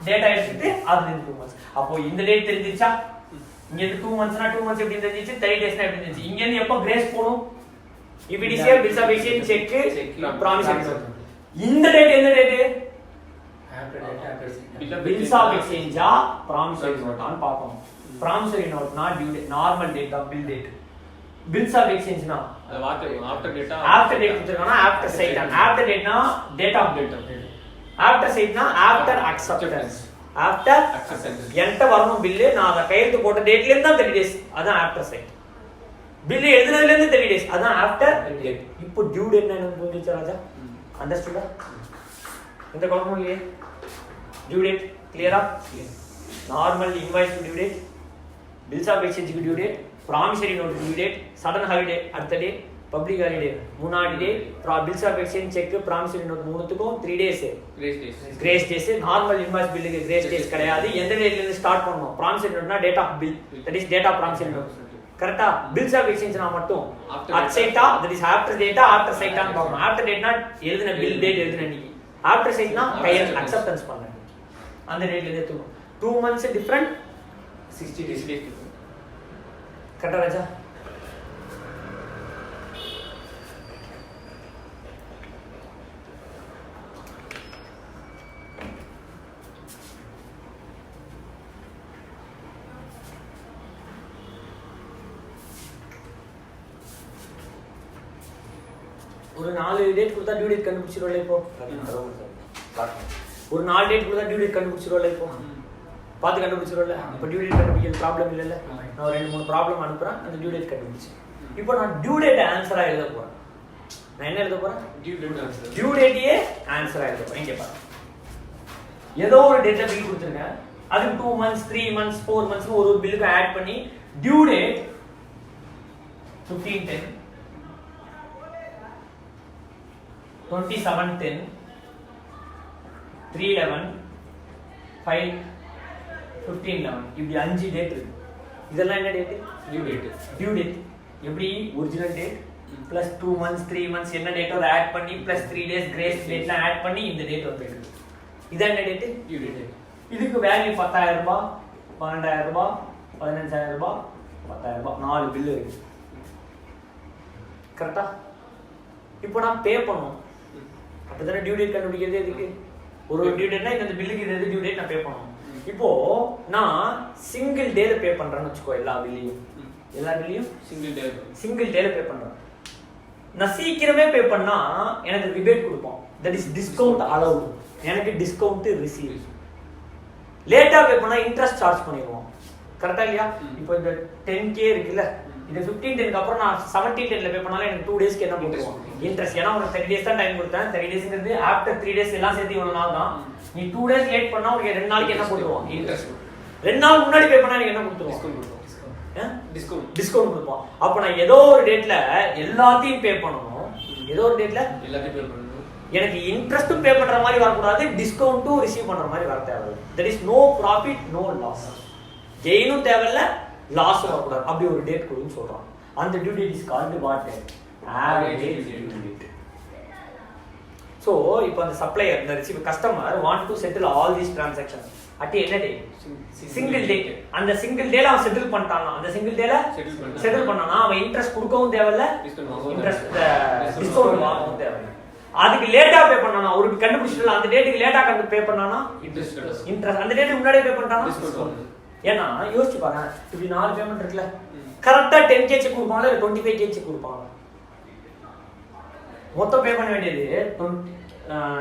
டேட்டா எடுத்துட்டு அதுல இருந்து 2 months. அப்போ இந்த டேட் தெரிஞ்சிச்சா? இங்க இருந்து 2 monthsனா 2 months எப்படி தெரிஞ்சிச்சு, 30 daysனா எப்படி தெரிஞ்சிச்சு? இங்க இருந்து எப்ப கிரேஸ் போணும்? if it is a bills of exchange check promissory note. இந்த டேட் என்ன டேட்? bills of exchange ஆ promissory note ஆன்னு பாப்போம். promissory note னா due date, normal date of bill date. bills of exchange னா அது after date கொடுத்திருக்கானா after site. after date னா date of bill. after site னா after acceptance. after acceptance என்கிட்ட வரணும் பில்லு, நான் அதை கையெழுத்து போட்ட டேட்ல இருந்து தான் 30 days, அதான் after site. பில் எழுதுனதுல இருந்து 30 days, அதான் ஆஃப்டர் டேட். இப்போ டியூ டேட் என்ன புரிஞ்சுச்சா ராஜா? அண்டர்ஸ்டுடா? இந்த குழப்பமும் இல்லையே. டியூ டேட் கிளியரா? Normal invoice due date, bills of exchange due date, promissory note due date, sudden holiday அடுத்த டே, பப்ளிக் ஹாலிடே முன்னாடி day, bills of exchange cheque promissory note மூணுத்துக்கும் 3 days grace days. Normal invoice பில்லுக்கு grace days கிடையாது. எந்த டேட்ல இருந்து start பண்ணனும்? ப்ராமிசரி நோட்னா date of bill, that is date of promissory note. கரெக்ட்டா? பில்ஸ் ஆஃப் எக்ஸ்சேஞ்ச்னா மட்டும் அட் சைட்டா, தட் இஸ் ஆஃப்டர் டேட்டா ஆஃப்டர் சைட்டான்னு பார்க்கணும். ஆஃப்டர் டேட்னா எழுதின பில் டேட் எழுதின அன்னைக்கு, ஆஃப்டர் சைட்னா கையெழுத்து அக்செப்டன்ஸ் பண்ண அந்த டேட்ல இருந்து எடுத்துக்கணும். 2 months டிஃபரண்ட், 60 days டிஃபரண்ட். கரெக்ட்டா ராஜா? ஒரு 4 டேட் கொடுத்தா டியூ டேட் கண்டுபிடிச்சிருவல இப்போ ஒரு 4 டேட் கொடுத்தா டியூ டேட் கண்டுபிடிச்சிருவல இப்போ பார்த்து கண்டுபிடிச்சிருவல இப்போ டியூ டேட் கண்டுபிடிக்கிறது ப்ராப்ளம் இல்லைல்ல நான் 2-3 ப்ராப்ளம் அனுப்புறேன் அந்த டியூ டேட் கண்டுபிடிச்சு இப்போ நான் டியூ டேட் ஆன்சரா எழுத போறேன் நான் என்ன எழுத போறேன் டியூ டேட்டையே ஆன்சரா எழுத போறேன் இங்க பாருங்க ஏதோ ஒரு டேட்ல பில் கொடுத்துருக்கேன் அதுக்கு 2 months 3 months 4 months ஒரு பில்லுக்கு ஆட் பண்ணி டியூ டேட் 15/10 27/10 3/11 5/15/11 இப்படி 5 டேட் இருக்கு இதெல்லாம் என்ன டேட் டியூ டேட் எப்படி original date plus 2 months 3 months என்ன டேட்டோ ஆட் பண்ணி plus 3 days கிரேஸ் டேட்லாம் ஆட் பண்ணி இந்த டேட் வந்துருக்கு இதான் என்ன டேட் டியூ டேட் இதுக்கு வேல்யூ 10000 ரூபாய் 12000 ரூபாய் 15000 ரூபாய் 10000 ரூபாய் 4 பில் இருக்கு கரெக்ட்டா இப்போ நான் பே பண்ணனும் அப்பதானே டியூ டேட் கண்டுபிடிக்கிறது இதுக்கு ஒரு டியூ டேட்னா இந்த பில்லுக்கு இது டியூ டேட் நான் பே பண்ணனும் இப்போ நான் சிங்கிள் டேல பே பண்றேன்னு வெச்சுக்கோ எல்லா பில்லையும் சிங்கிள் டேல பே பண்றேன் நான் சீக்கிரமே பே பண்ணா எனக்கு ரிபேட் கொடுப்போம் தட் இஸ் டிஸ்கவுண்ட் அலௌட் எனக்கு டிஸ்கவுண்ட் ரிசீவ் லேட்டா பே பண்ணா இன்ட்ரஸ்ட் சார்ஜ் பண்ணிடுவோம் கரெக்ட்டா இல்லையா இப்போ இந்த 10k இருக்குல்ல இது 15/10க்கு அப்புறம் நான் 17/10ல பே பண்ணாலும் எனக்கு 2 டேஸ்க்கு என்ன போடுவோம் இன்ட்ரஸ்ட் ஏன்னா உனக்கு 30 டேஸ் தான் டைம் கொடுத்தேன் 30 டேஸ்ங்கிறது ஆஃப்டர் 3 டேஸ் எல்லாம் சேர்த்து இவ்வளவு நாள் தான் நீ 2 டேஸ் லேட் பண்ணா உனக்கு 2 நாளைக்கு என்ன போடுவோம் இன்ட்ரஸ்ட் 2 நாள் முன்னாடி பே பண்ணா எனக்கு என்ன கொடுத்துருவோம் டிஸ்கவுண்ட் கொடுப்போம் அப்ப நான் ஏதோ ஒரு டேட்ல எல்லாத்தையும் பே பண்ணனும் ஏதோ ஒரு டேட்ல எல்லாத்தையும் பே பண்ணனும் எனக்கு இன்ட்ரஸ்டும் பே பண்ற மாதிரி வர கூடாது டிஸ்கவுண்டும் ரிசீவ் பண்ற மாதிரி வர தேவையில்லை that is no profit no loss கெயினும் தேவையில்ல லாஸும் வர கூடாது அப்படி ஒரு டேட் கொடுன்னு சொல்றான் அந்த due date is called what average due date so இப்போ அந்த supplier the receiver customer want to settle all these transactions at என்ன டே சிங்கிள் டே அந்த சிங்கிள் டேல அவன் செட்டில் பண்ணிட்டானா அந்த சிங்கிள் டேல செட்டில் பண்ணானா அவன் இன்ட்ரஸ்ட் கொடுக்கவும் தேவையில்ல இன்ட்ரஸ்ட் டிஸ்கவுண்ட் வாங்கவும் தேவையில்ல அதுக்கு லேட்டா பே பண்ணானா ஒரு கண்டுபிடிச்சல அந்த டேட்டுக்கு லேட்டா பே பண்ணானா இன்ட்ரஸ்ட் அந்த டேட்டுக்கு முன்னாடியே பே பண்ணிட்டானா டிஸ்கவுண்ட் ஏன்னா யோசிச்சு பாருங்க இப்படி 4 பேமெண்ட் இருக்குல கரெக்ட்டா 10k செக் கொடுப்பாங்க இல்ல 25k செக் கொடுப்பாங்க மொத்தம் பே பண்ண வேண்டியது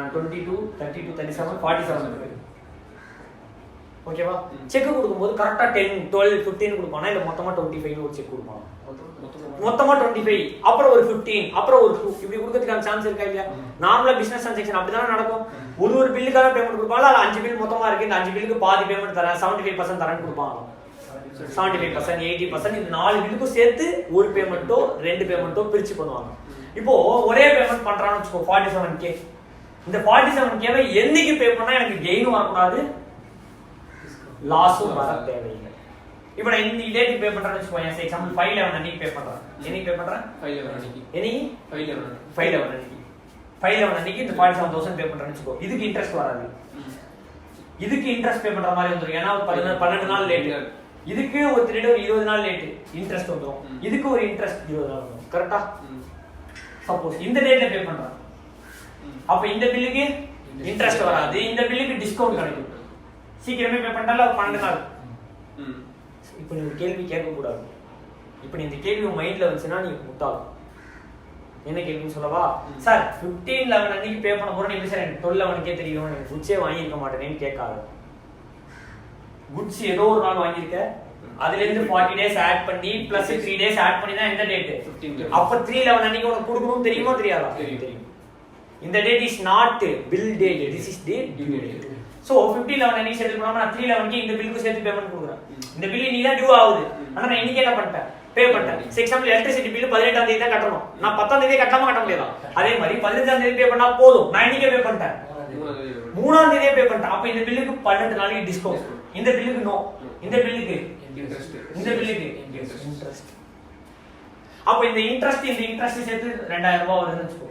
22 32 37 47 ஓகேவா செக் கொடுக்கும்போது கரெக்ட்டா 10 12 15 கொடுப்பானா இல்ல மொத்தமா 25 ஒரு செக் கொடுப்பானா மொத்தமா 25 அப்புறம் ஒரு 15 அப்புறம் ஒரு 2 இப்படி கொடுக்கிறதுக்கான சான்ஸ் இருக்கா இல்லையா நார்மலா பிசினஸ் ட்ரான்சாக்ஷன் அப்படிதான் நடக்கும் ஒரு பில்லுக்காக பேமெண்ட் கொடுப்பாங்க இல்ல 5 பில் மொத்தமா இருக்கு இந்த 5 பில்லுக்கு பாதி பேமெண்ட் தரேன் 75% தரேன்னு கொடுப்பாங்க 75% 80% இந்த 4 பில்லுக்கும் சேர்த்து ஒரு பேமெண்ட்டோ 2 பேமெண்ட்டோ பிரிச்சு பண்ணுவாங்க இப்போ ஒரே பேமெண்ட் பண்றான்னு வெச்சுக்கோ 47k இந்த 47k வை என்னைக்கு பே பண்ணா எனக்கு கெயின் வரக்கூடாது லாஸும் வர தேவையில்லை இப்போ நான் இந்த டேட் பே பண்றேன்னு வெச்சுக்கோ ஃபார் எக்ஸாம்பிள் 5/11 அன்னைக்கு பே பண்றேன் என்னைக்கு பே பண்றேன் 5/11 அன்னைக்கு என்னைக்கு 5/11 அன்னைக்கு 5/11 அன்னைக்கு இந்த 47000 பே பண்றேன்னு வெச்சுக்கோ இதுக்கு இன்ட்ரஸ்ட் வராது இதுக்கு இன்ட்ரஸ்ட் பே பண்ற மாதிரி வந்துரும் ஏன்னா 12 நாள் லேட் இதுக்கு ஒரு 20 நாள் லேட் இன்ட்ரஸ்ட் வந்துரும் இதுக்கு ஒரு இன்ட்ரஸ்ட் 20 நாள் வரும் கரெக்ட்டா சப்போஸ் இந்த டேட்ல பே பண்றேன் அப்ப இந்த பில்லுக்கு இன்ட்ரஸ்ட் வராது இந்த பில்லுக்கு டிஸ்கவுண்ட் கிடைக்கும் சீக்கிரமே பே பண்ணால 12 நாள் இப்போ நீ ஒரு கேள்வி கேட்க கூடாது இப்போ நீ இந்த கேள்வி உன் மைண்ட்ல வந்துச்சுனா நீ முட்டாள் என்ன கேள்வின்னு சொல்லவா சார் 15/11 அன்னைக்கு பே பண்ண போறேன் எப்படி சார் எனக்கு 12/11 தெரியும் எனக்கு குட்ஸே வாங்கி இருக்க மாட்டேன்னு கேட்காத குட்ஸ் ஏதோ ஒரு நாள் வாங்கியிருக்க அதுல இருந்து 40 டேஸ் ஆட் பண்ணி பிளஸ் 3 டேஸ் ஆட் பண்ணி தான் இந்த டேட் 15 அப்ப 3/11 அன்னைக்கு உனக்கு கொடுக்கணும் தெரியுமா தெரியாதா தெரியும் இந்த date is not bill date this is date due date so 15/11 அன்னைக்கு செட்டில் பண்ணாம நான் 3/11 இந்த பில்லுக்கு சேர்த்து பேமெண்ட் கொடுக்குறேன் இந்த பில் நீ தான் டியூ ஆகுது ஆனா நான் இன்னைக்கு என்ன பண்ணிட்டேன் பே பண்ணிட்டேன் ஃபார் எக்ஸாம்பிள் எலக்ட்ரிசிட்டி பில் 18 ஆம் தேதி தான் கட்டணும் நான் 10 ஆம் தேதி கட்டாம கட்ட முடியாது அதே மாதிரி 15 ஆம் தேதி பே பண்ணா போதும் நான் இன்னைக்கே பே பண்ணிட்டேன் 3 ஆம் தேதியே பே பண்ணிட்டேன் அப்ப இந்த பில்லுக்கு 12 நாளைக்கு டிஸ்கவுண்ட் இந்த பில்லுக்கு நோ இந்த பில்லுக்கு இந்த பில்லுக்கு இன்ட்ரஸ்ட் அப்ப இந்த இன்ட்ரஸ்ட் சேர்த்து 2000 ரூபாய் வருதுன்னு வெச்சுக்கோ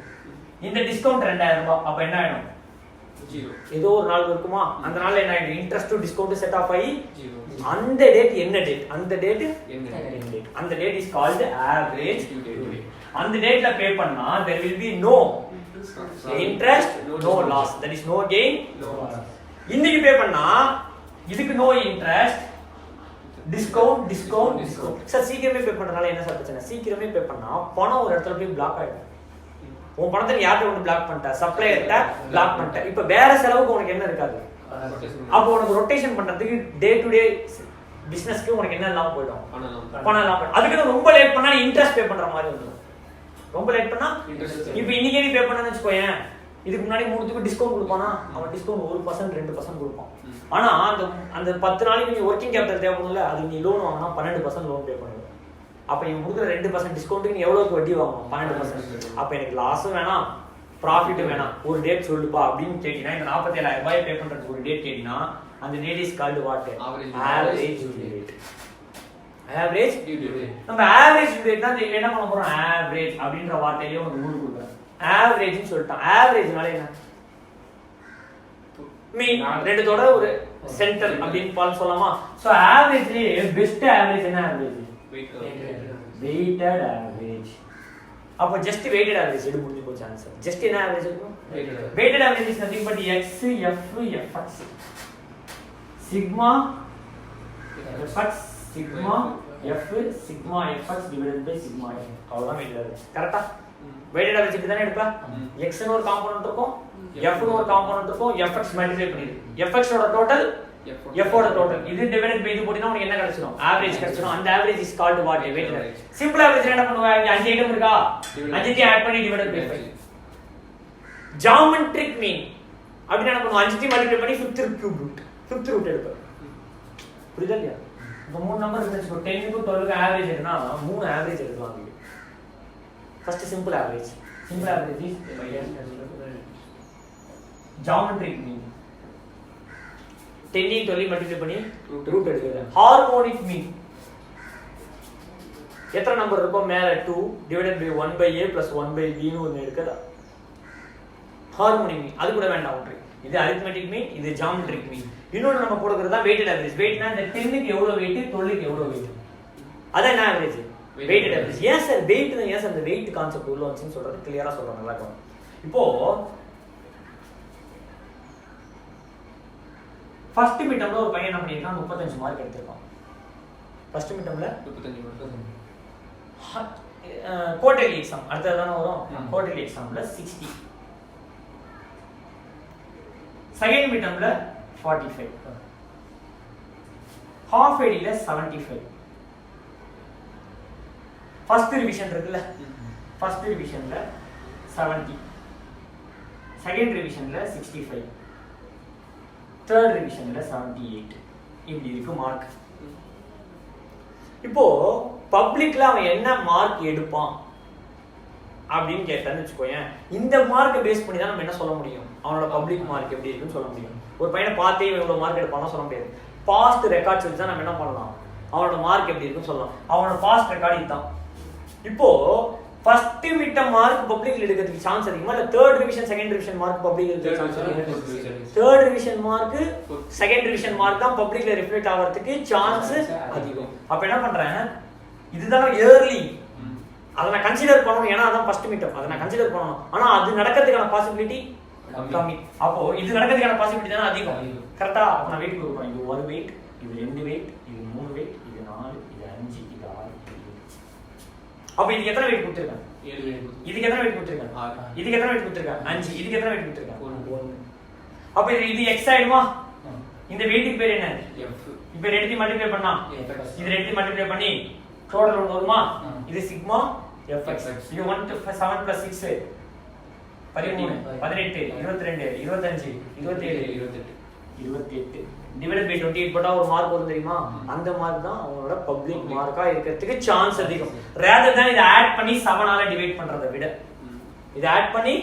இந்த டிஸ்கவுண்ட் 2000 ரூபாய் அப்ப என்ன ஆயிடும் ஜீரோ ஏதோ ஒரு நாள் இருக்குமா அந்த நாள்ல என்ன ஆயிடும் இன்ட்ரஸ்ட் டிஸ்கவுண்ட் செட் ஆஃப் ஆகி அந்த டேட் என்ன டேட் அந்த டேட் அந்த date is called average due date அந்த டேட்ல பே பண்ணா there will be no interest no loss that is no gain no loss இன்னைக்கு பே பண்ணா இதுக்கு no interest டிஸ்கவுண்ட் சார் சீக்கிரமே பே பண்றனால என்ன சார் பிரச்சனை சீக்கிரமே பே பண்ணா பணம் ஒரு இடத்துல போய் பிளாக் ஆயிடும் உன் பணத்தை நீ யார்கிட்ட கொண்டு பிளாக் பண்ணிட்ட, சப்ளையர்கிட்ட பிளாக் பண்ணிட்ட. இப்போ வேற செலவுக்கு உனக்கு என்ன இருக்காது. அப்போ உனக்கு ரொட்டேஷன் பண்றதுக்கு டே டு டே பிசினஸ்க்கு உனக்கு என்ன இல்லாம போயிடும், பணம் இல்லாம போயிடும். அதுக்கு ரொம்ப லேட் பண்ணா இன்ட்ரெஸ்ட் பே பண்ற மாதிரி வந்துடும். ரொம்ப லேட் பண்ணா இப்போ இன்னைக்கே நீ பே பண்ணன்னு வச்சுக்கோயேன், இதுக்கு முன்னாடி 3த்துக்கு டிஸ்கவுண்ட் கொடுப்பானா, அவன் டிஸ்கவுண்ட் 1% 2% கொடுப்பான். ஆனா அந்த 10 நாளைக்கு நீ ஒர்க்கிங் கேபிட்டல் தேவைப்படும்ல, அதுக்கு நீ லோன் வாங்கினா 12% லோன் பே பண்ணுவேன். அப்ப இவன் கொடுக்குற 2% டிஸ்கவுண்ட்டுக்கு நீ எவ்வளவுக்கு வட்டி வாங்கணும், 12%. அப்ப எனக்கு லாஸும் வேணாம் ப்ராஃபிட்டும் வேணாம், ஒரு டேட் சொல்லுப்பா அப்படின்னு கேட்டீங்கன்னா, இந்த 47,000 ரூபாய் பே பண்றதுக்கு ஒரு டேட் கேட்டீங்கன்னா, அந்த date is called what, average due date. Average due date. நம்ம ஆவரேஜ் டியூ டேட் தான் என்ன பண்ண போறோம், ஆவரேஜ் அப்படின்ற வார்த்தையிலேயே ஒரு ரூல் கொடுக்குறேன். ஆவரேஜ்னு சொல்லிட்டான். ஆவரேஜ்னால என்ன மீன், ரெண்டுத்தோட ஒரு சென்டர் அப்படின்னு சொல்லலாமா. சோ ஆவரேஜ்லயே பெஸ்ட் ஆவரேஜ் என்ன, ஆவரேஜ் வெயிட்டட் ஆவரேஜ். அப்ப ஜஸ்ட் வெயிட்டட் ஆவரேஜ் எடு முடிஞ்சு போச்சு ஆன்சர். ஜஸ்ட் என்ன ஆவரேஜ் இருக்கும், weighted average is nothing but x f fx sigma fx sigma f sigma fx divided by sigma f. அவ்வளவுதான் வெயிட்டட் ஆவரேஜ். கரெக்ட்டா? Weighted average இப்படி தானே எடுப்பா. x ன்னு ஒரு காம்போனன்ட் இருக்கும், f ன்னு ஒரு காம்போனன்ட் இருக்கும், fx மல்டிப்ளை பண்ணிடு. fx ஓட டோட்டல் f ஓட டோட்டல் இது டிவைடட் பை இது போடினா உங்களுக்கு என்ன கிடைச்சிரும், ஆவரேஜ் கிடைச்சிரும். அந்த average is called what, weighted average. Simple average என்ன பண்ணுவாங்க, இங்க 5 ஐட்டம் இருக்கா, 5 ஆட் பண்ணி டிவைடட் பை 5. ஜியோமெட்ரிக் மீன் அப்படி என்ன பண்ணுவோம், 5 மல்டிப்ளை பண்ணி 5th cube root, 5th root எடுப்போம். புரியுதா இல்லையா? இப்போ 3 நம்பர் இருக்கு, 10 க்கு 12 க்கு ஆவரேஜ் எடுனா 3 ஆவரேஜ் எடுக்கலாம். First simple average. Simple average is geometric மீன். 10 க்கு 12 மல்டிப்ளை பண்ணி ரூட் எடுக்குது. ஹார்மோனிக் மீன் எத்தனை நம்பர் இருக்கோ மேல 2 டிவைடட் பை 1/a + 1/b ன்னு ஒன்னு இருக்குதா, ஹார்மோனிக் மீன். அது கூட வேண்டாம் ஒன்று. இது அரித்மெட்டிக் மீன், இது ஜியோமெட்ரிக் மீன். இன்னொன்னு நம்ம போடுறது தான் வெயிட்டட் ஆவரேஜ். வெயிட்னா இந்த 10 க்கு எவ்வளவு வெயிட், 12 க்கு எவ்வளவு வெயிட், அதான் என்ன ஆவரேஜ், வெயிட்டட் ஆவரேஜ். ஏன் சார் வெயிட் தான், ஏன் சார் அந்த வெயிட் கான்செப்ட் உள்ள வந்துச்சுன்னு சொல்றது கிளியரா சொல்றேன். நல்லா இருக்கும். இப்போ ஃபர்ஸ்ட் மிட்டம்ல ஒரு பையன் என்ன பண்ணிருக்கான், 35 மார்க் எடுத்திருக்கான். ஃபர்ஸ்ட் மிட்டம்ல 35 மார்க். குவார்டர்லி எக்ஸாம் அடுத்து தான வரும், குவார்டர்லி எக்ஸாம்ல 60. செகண்ட் மிட்டம்ல 45, ஹாஃப் ஏடில 75. ஃபர்ஸ்ட் ரிவிஷன் இருக்குல்ல, ஃபர்ஸ்ட் ரிவிஷன்ல 70, செகண்ட் ரிவிஷன்ல 65, தேர்ட் ரிவிஷன்ல 78. இப்படி இருக்கு மார்க். இப்போ பப்ளிக்ல அவன் என்ன மார்க் எடுப்பான் அப்படின்னு கேட்டான்னு வச்சுக்கோயேன், இந்த மார்க்கை பேஸ் பண்ணி தான் நம்ம என்ன சொல்ல முடியும், அவனோட பப்ளிக் மார்க் எப்படி இருக்குன்னு சொல்ல முடியும். ஒரு பையனை பார்த்தே இவ்வளவு மார்க் எடுப்பான்னு சொல்ல முடியாது. பாஸ்ட் ரெக்கார்ட்ஸ் வச்சு தான் நம்ம என்ன பண்ணலாம், அவனோட மார்க் எப்படி இருக்குன்னு சொல்லலாம். அவனோட பாஸ்ட் ரெக்கார்ட் இதுதான். இப்போ ஃபர்ஸ்ட் மிட்ட மார்க் பப்ளிக்ல எடுக்கிறதுக்கு சான்ஸ் அதிகமா, இல்ல third revision second revision mark பப்ளிக்ல எடுக்க சான்ஸ் அதிகமா? Third revision mark second revision mark தான் பப்ளிக்ல ரிஃப்ளெக்ட் ஆகிறதுக்கு சான்ஸ் அதிகம். அப்ப என்ன பண்றேன், இதுதான் இயர்லி, அதை நான் கன்சிடர் பண்ணணும். ஏன்னா அதான் ஃபர்ஸ்ட் மிட்டம், அதை நான் கன்சிடர் பண்ணணும். ஆனா அது நடக்கிறதுக்கான பாசிபிலிட்டி கம்மி. அப்போ இது நடக்கிறதுக்கான பாசிபிலிட்டி தானே அதிகம். கரெக்டா? அப்ப நான் வெயிட் கொடுப்பேன். இது 1 வெயிட், இது 2 வெயிட், இது 3 வெயிட், இது 4, இது 5, இது 6. அப்ப இதுக்கு எத்தனை வெயிட் கொடுத்திருக்கேன், 7 வெயிட். இதுக்கு எத்தனை வெயிட் கொடுத்திருக்கேன், 6. இதுக்கு எத்தனை வெயிட் கொடுத்திருக்கேன், 5. இதுக்கு எத்தனை வெயிட் கொடுத்திருக்கேன், 1. அப்ப இது x ஆயிடுமா? இந்த வெயிட்டுக்கு பேர் என்ன, f. இப்ப ரெண்டு மல்டிப்ளை பண்ணா இது ரெண்டு மல்டிப்ளை பண்ணி டோட்டல் ஒன்று வருமா, இது சிக்மா fx. இது 1 to 7 + 6 13 18 22 25 27 28 டிவைடட் பை 28 போட்டா ஒரு மார்க் வரும் தெரியுமா? அந்த மார்க் தான் அவனோட பப்ளிக் மார்க்கா இருக்கிறதுக்கு சான்ஸ் அதிகம். ரேதர் தான் இத ஆட் பண்ணி 7 ஆல டிவைட் பண்றதை விட, இத ஆட் பண்ணி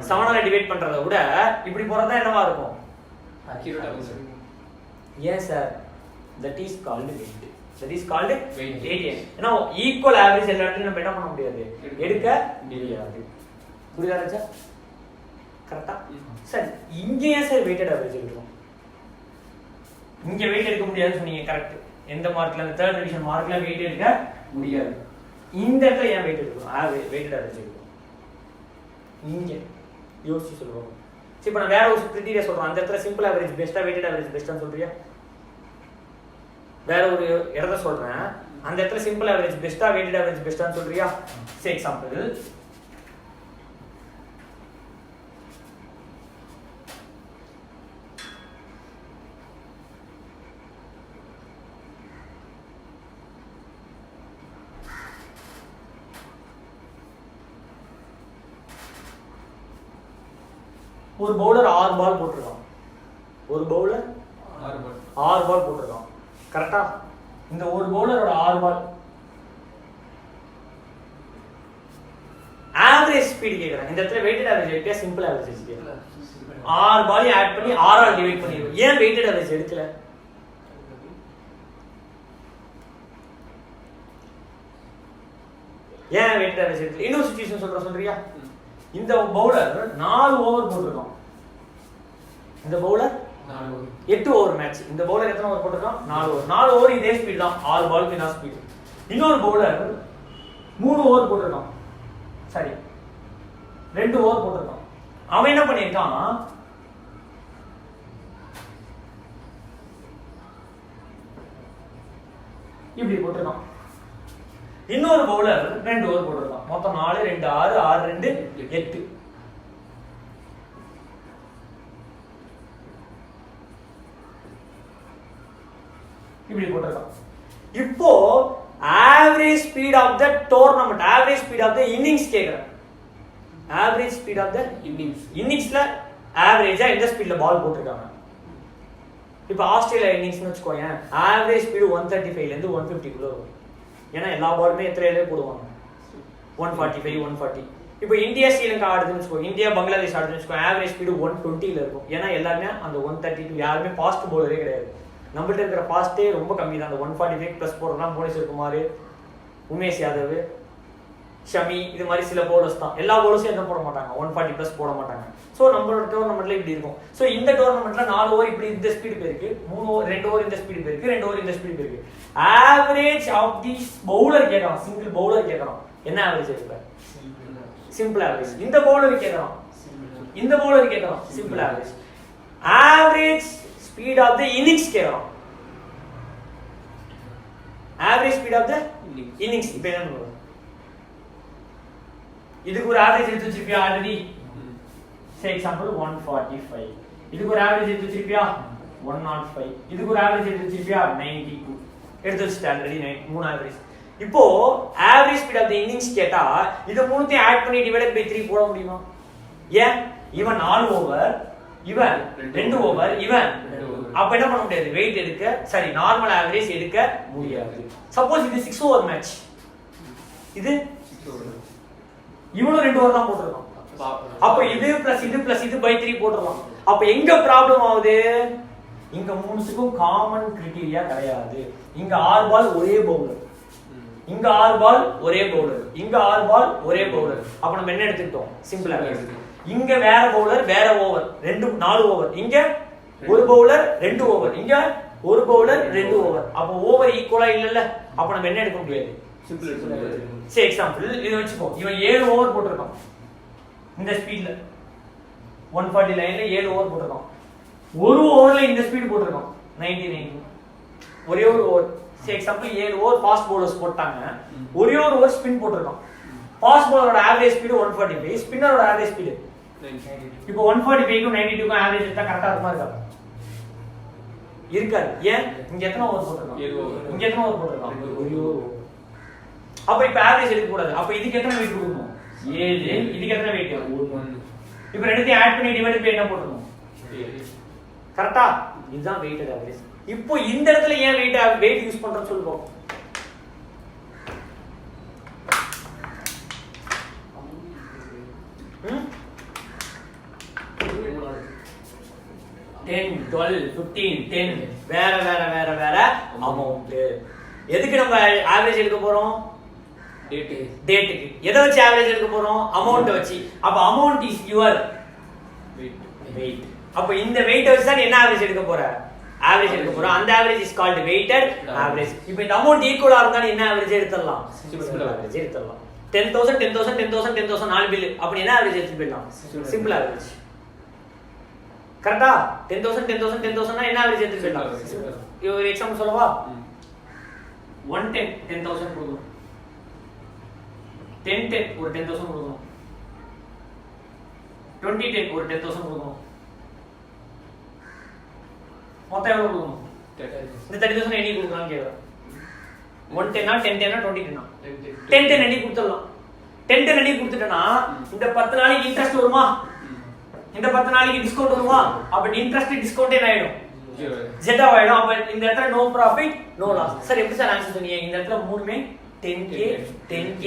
7 ஆல டிவைட் பண்றதை விட இப்படி போறதா என்னவா இருக்கும், அக்யூரேட்டா இருக்கும். ஏன் sir? that is called weight. that is called weight. ஏன்னா ஈக்குவல் ஆவரேஜ் எல்லா இடத்துலயும் நம்ம என்ன பண்ண முடியாது, எடுக்க முடியாது. புரியுதா ராஜா? கரெக்ட்டா? சரி, இங்க ஏன் சார் வெயிட்டட் ஆவரேஜ் எடுக்கிறோம்? இங்க வெயிட் எடுக்க முடியாதுன்னு சொன்னீங்க. கரெக்ட். எந்த மார்க்ல, அந்த தேர்ட் டிவிஷன் மார்க்ல வெயிட் எடுக்க முடியாது. இந்த இடத்துல ஏன் வெயிட் எடுக்கிறோம், வெயிட்டட் ஆவரேஜ் எடுக்கிறோம்? இங்க யோசிச்சு சொல்லுவோம். சரி, இப்போ நான் வேற ஒரு கிரைட்டீரியா சொல்றேன். அந்த இடத்துல சிம்பிள் ஆவரேஜ் பெஸ்டா, வெயிட்டட் ஆவரேஜ் பெஸ்டான்னு சொல்றியா? வேற ஒரு இடத்த சொல்றேன். அந்த இடத்துல சிம்பிள் ஆவரேஜ் பெஸ்டா, வெயிட்டட் ஆவரேஜ் பெஸ்டான்னு சொல்றியா? சே எக்ஸாம்பிள், ஒரு பவுலர் 6 பால் போட்டிருக்கான். ஒரு பவுலர் 6 பால் போட்டிருக்கான். கரெக்டா? இந்த ஒரு பவுலரோட 6 பால் ஆவரேஜ் ஸ்பீடு கேக்குறாங்க. இந்த இடத்துல வெயிட்டட் ஆவரேஜ் எடுக்க சிம்பிள் ஆவரேஜ் கேக்குறாங்க. 6 பால் ஆட் பண்ணி 6 ஆல் டிவைட் பண்ணிடுவோம். ஏன் வெயிட்டட் ஆவரேஜ் எடுக்கல? ஏன் வெயிட்டட் ஆவரேஜ் எடுக்கல? இன்னொரு சிச்சுவேஷன் சொல்றியா? இந்த பவுலர் 4 ஓவர் போட்டிருக்கான். இந்த பவுலர் 8 ஓவர் மேட்ச். இந்த பவுலர் எத்தனை ஓவர் போட்டிருக்கான்? 4 ஓவர். 4 ஓவர் இதே ஸ்பீட் தான், 6 பாலுக்கு இதான் ஸ்பீட். இன்னொரு பவுலர் 3 ஓவர் போட்டிருக்கான். சரி, 2 ஓவர் போட்டிருக்கான். அவன் என்ன பண்ணிருக்கான்? இப்படி போட்டிருக்கான். இன்னொரு பவுலர் 2 ஓவர் போட்டிருக்கான். மொத்தம் 4 2 6 6 2 8. இப்படி போட்டிருக்கான். இப்போ average speed of the tournament, average speed of the innings கேக்குறேன். ஆவரேஜ் ஸ்பீட் ஆஃப் த இன்னிங்ஸ்ல ஆவரேஜா எந்த ஸ்பீட்ல பால் போட்டிருக்காங்க? இப்போ ஆஸ்திரேலியா இன்னிங்ஸ்னு வச்சுக்கோங்க, ஆவரேஜ் ஸ்பீடு 135 ல இருந்து 150 குள்ள வரும். ஏன்னா எல்லா பாலுமே எத்தனையிலே போடுவாங்க, 145 140. இப்போ இந்தியா ஸ்ரீலங்கா ஆடுதுன்னு வச்சுக்கோ, இந்தியா பங்களாதேஷ் ஆடுதுன்னு வச்சுக்கோ, ஆவரேஜ் ஸ்பீடு 120 ல இருக்கும். ஏன்னா எல்லாருமே அந்த 132, யாருமே ஃபாஸ்ட் பவுலரே கிடையாது. நம்மள்ட்ட இருக்கிற ஃபாஸ்ட்டே ரொம்ப கம்மி தான். அந்த 145 ப்ளஸ் போடுறதுலாம் புவனேஸ்வர் குமார், உமேஷ் யாதவ், ஷமி, இது மாதிரி சில பவுலர்ஸ் தான். எல்லா பவுலர்ஸும் எதுவும் போட மாட்டாங்க, 140 ப்ளஸ் போட மாட்டாங்க. ஸோ நம்மளோட டோர்னமெண்ட்ல இப்படி இருக்கும். ஸோ இந்த டோர்னமெண்ட்ல 4 ஓவர் இப்படி இந்த ஸ்பீடு போயிருக்கு, 3 ஓவர் 2 ஓவர் இந்த ஸ்பீடு போயிருக்கு, 2 ஓவர் இந்த ஸ்பீடு போயிருக்கு. ஆவரேஜ் ஆஃப் திஸ் பவுலர் கேட்கலாம், சிங்கிள் பவுலர் கேட்கலாம். என்ன ஆவரேஜ் இருக்கு? Simple average. இந்த பவுலர் கேட்கலாம், இந்த பவுலர் கேட்கலாம், simple average. Average speed of the innings கேட்கலாம். Average speed of the innings. இப்போ என்ன பண்ணுவோம்? இதுக்கு ஒரு ஆவரேஜ் எடுத்து வச்சிருப்பியா ஆல்ரெடி? சே எக்ஸாம்பிள் 145. இதுக்கு ஒரு ஆவரேஜ் எடுத்து வச்சிருப்பியா? 105. இதுக்கு ஒரு ஆவரேஜ் எடுத்து வச்சிருப்பியா? 92. எடுத்து வச்சிட்ட ஆல்ரெடி 3 ஆவரேஜ். இப்போ average speed of the innings கேட்டா இது மூணுத்தையும் ஆட் பண்ணி டிவைடட் பை 3 போட முடியுமா? ஏன்? இவன் 4 ஓவர், இவன் 2 ஓவர், இவன். அப்ப என்ன பண்ண முடியாது? வெயிட் எடுக்க, சரி, நார்மல் ஆவரேஜ் எடுக்க முடியாது. சப்போஸ் இது 6 ஓவர் மேட்ச், இது இவனும் 2 ஓவர் தான் போட்டுருக்கான். அப்ப இது பிளஸ் இது பிளஸ் இது பை 3 போட்டுறலாம். அப்ப எங்க ப்ராப்ளம் ஆகுது? இங்க மூணுத்துக்கும் காமன் கிரைட்டீரியா கிடையாது. இங்க 6 பால் ஒரே பவுலர், இங்க 6 பால் ஒரே பவுலர், இங்க 6 பால் ஒரே பவுலர். அப்ப நம்ம என்ன எடுத்துக்கிட்டோம்? சிம்பிளா இங்க வேற பவுலர் வேற ஓவர், 4 ஓவர். இங்க ஒரு பவுலர் 2 ஓவர், இங்க ஒரு பவுலர் 2 ஓவர். அப்ப ஓவர் ஈக்குவலா இல்லல்ல. அப்ப நம்ம என்ன எடுக்க முடியாது? சரி, எக்ஸாம்பிள் இது வச்சுக்கோ. இவன் 7 ஓவர் போட்டிருக்கான். இந்த ஸ்பீட்ல 140 லைன்ல 7 ஓவர் போட்டிருக்கான். ஒரு ஓவர்ல இந்த ஸ்பீட் போட்டிருக்கான் 99. ஒரே ஒரு ஓவர். சரி, எக்ஸாம்பிள் 7 ஓவர் ஃபாஸ்ட் பவுலர்ஸ் போட்டாங்க. ஒரே ஒரு ஓவர் ஸ்பின் போட்டிருக்கான். ஃபாஸ்ட் பவுலரோட ஆவரேஜ் ஸ்பீடு 145, ஸ்பின்னரோட ஆவரேஜ் ஸ்பீடு இப்போ 145 க்கு 92 க்கு ஆவரேஜ் எடுத்தா கரெக்ட்டா இருக்குமா? இருக்காது, இருக்காது. ஏன்? இங்க எத்தனை ஓவர் போட்டிருக்கான்? இங்க எத்தனை ஓவர் போட்டிருக்கான்? ஒரே ஓவர். அப்ப இப்ப ஆவரேஜ் எடுக்க கூடாது. அப்ப இதுக்கு எத்தனை வெயிட் கொடுக்கணும்? 7. இதுக்கு எத்தனை வெயிட்? 1. இப்ப ரெண்டுத்தையும் ஆட் பண்ணி டிவைட் பை என்ன போடணும்? கரெக்ட்டா? இதுதான் வெயிட்டட் ஆவரேஜ். இப்போ இந்த இடத்துல ஏன் வெயிட் யூஸ் பண்றோம் சொல்லுவோம். ம் 10 12 15 10 வேற வேற வேற வேற அமௌண்ட். எதுக்கு நம்ம ஆவரேஜ் எடுக்க போறோம்? டேட்டுக்கு. எதை வச்சு ஆவரேஜ் எடுக்க போறோம்? அமௌண்ட் வச்சு. அப்ப அமௌண்ட் இஸ் யுவர் வெயிட். அப்ப இந்த வெயிட் வச்சு தான் என்ன ஆவரேஜ் எடுக்க போற? ஆவரேஜ் எடுக்க போறோம். அந்த average is called weighted average. இப்போ இந்த அமௌண்ட் ஈக்குவலா இருந்தா என்ன ஆவரேஜ் எடுத்துடலாம்? சிம்பிள் ஆவரேஜ் எடுத்துடலாம். 10000 10000 10000 10000 4 பில். அப்ப என்ன ஆவரேஜ் எடுத்து போயிடலாம்? Simple average. கரெக்ட்டா? 10000 10000 10000 னா என்ன ஆவரேஜ் எடுத்து போயிடலாம். ஒரு எக்ஸாம்பிள் சொல்லவா? 110 10000 கொடுக்கணும், 10 ஒரு 10000 கொடுக்கணும், 20 ஒரு 10000 கொடுக்கணும். மொத்தம் எவ்வளவு கொடுக்கணும்? இந்த 30000 எண்ணி கொடுக்கலாம்னு கேக்குறேன். 110 னா 10 னா 20 னா 10 எண்ணி கொடுத்துடலாம். 10 எண்ணி கொடுத்துட்டேன்னா இந்த 10 நாளைக்கு இன்ட்ரெஸ்ட் வருமா? இந்த 10 நாளைக்கு டிஸ்கவுண்ட் வருமா? அப்ப இன்ட்ரெஸ்ட் டிஸ்கவுண்டே ஆயிடும், ஜெட் ஆயிடும். அப்ப இந்த இடத்துல no profit no loss. Sir எப்படி சார் ஆன்சர் சொன்னீங்க? இந்த இடத்துல மூணுமே 10k 10k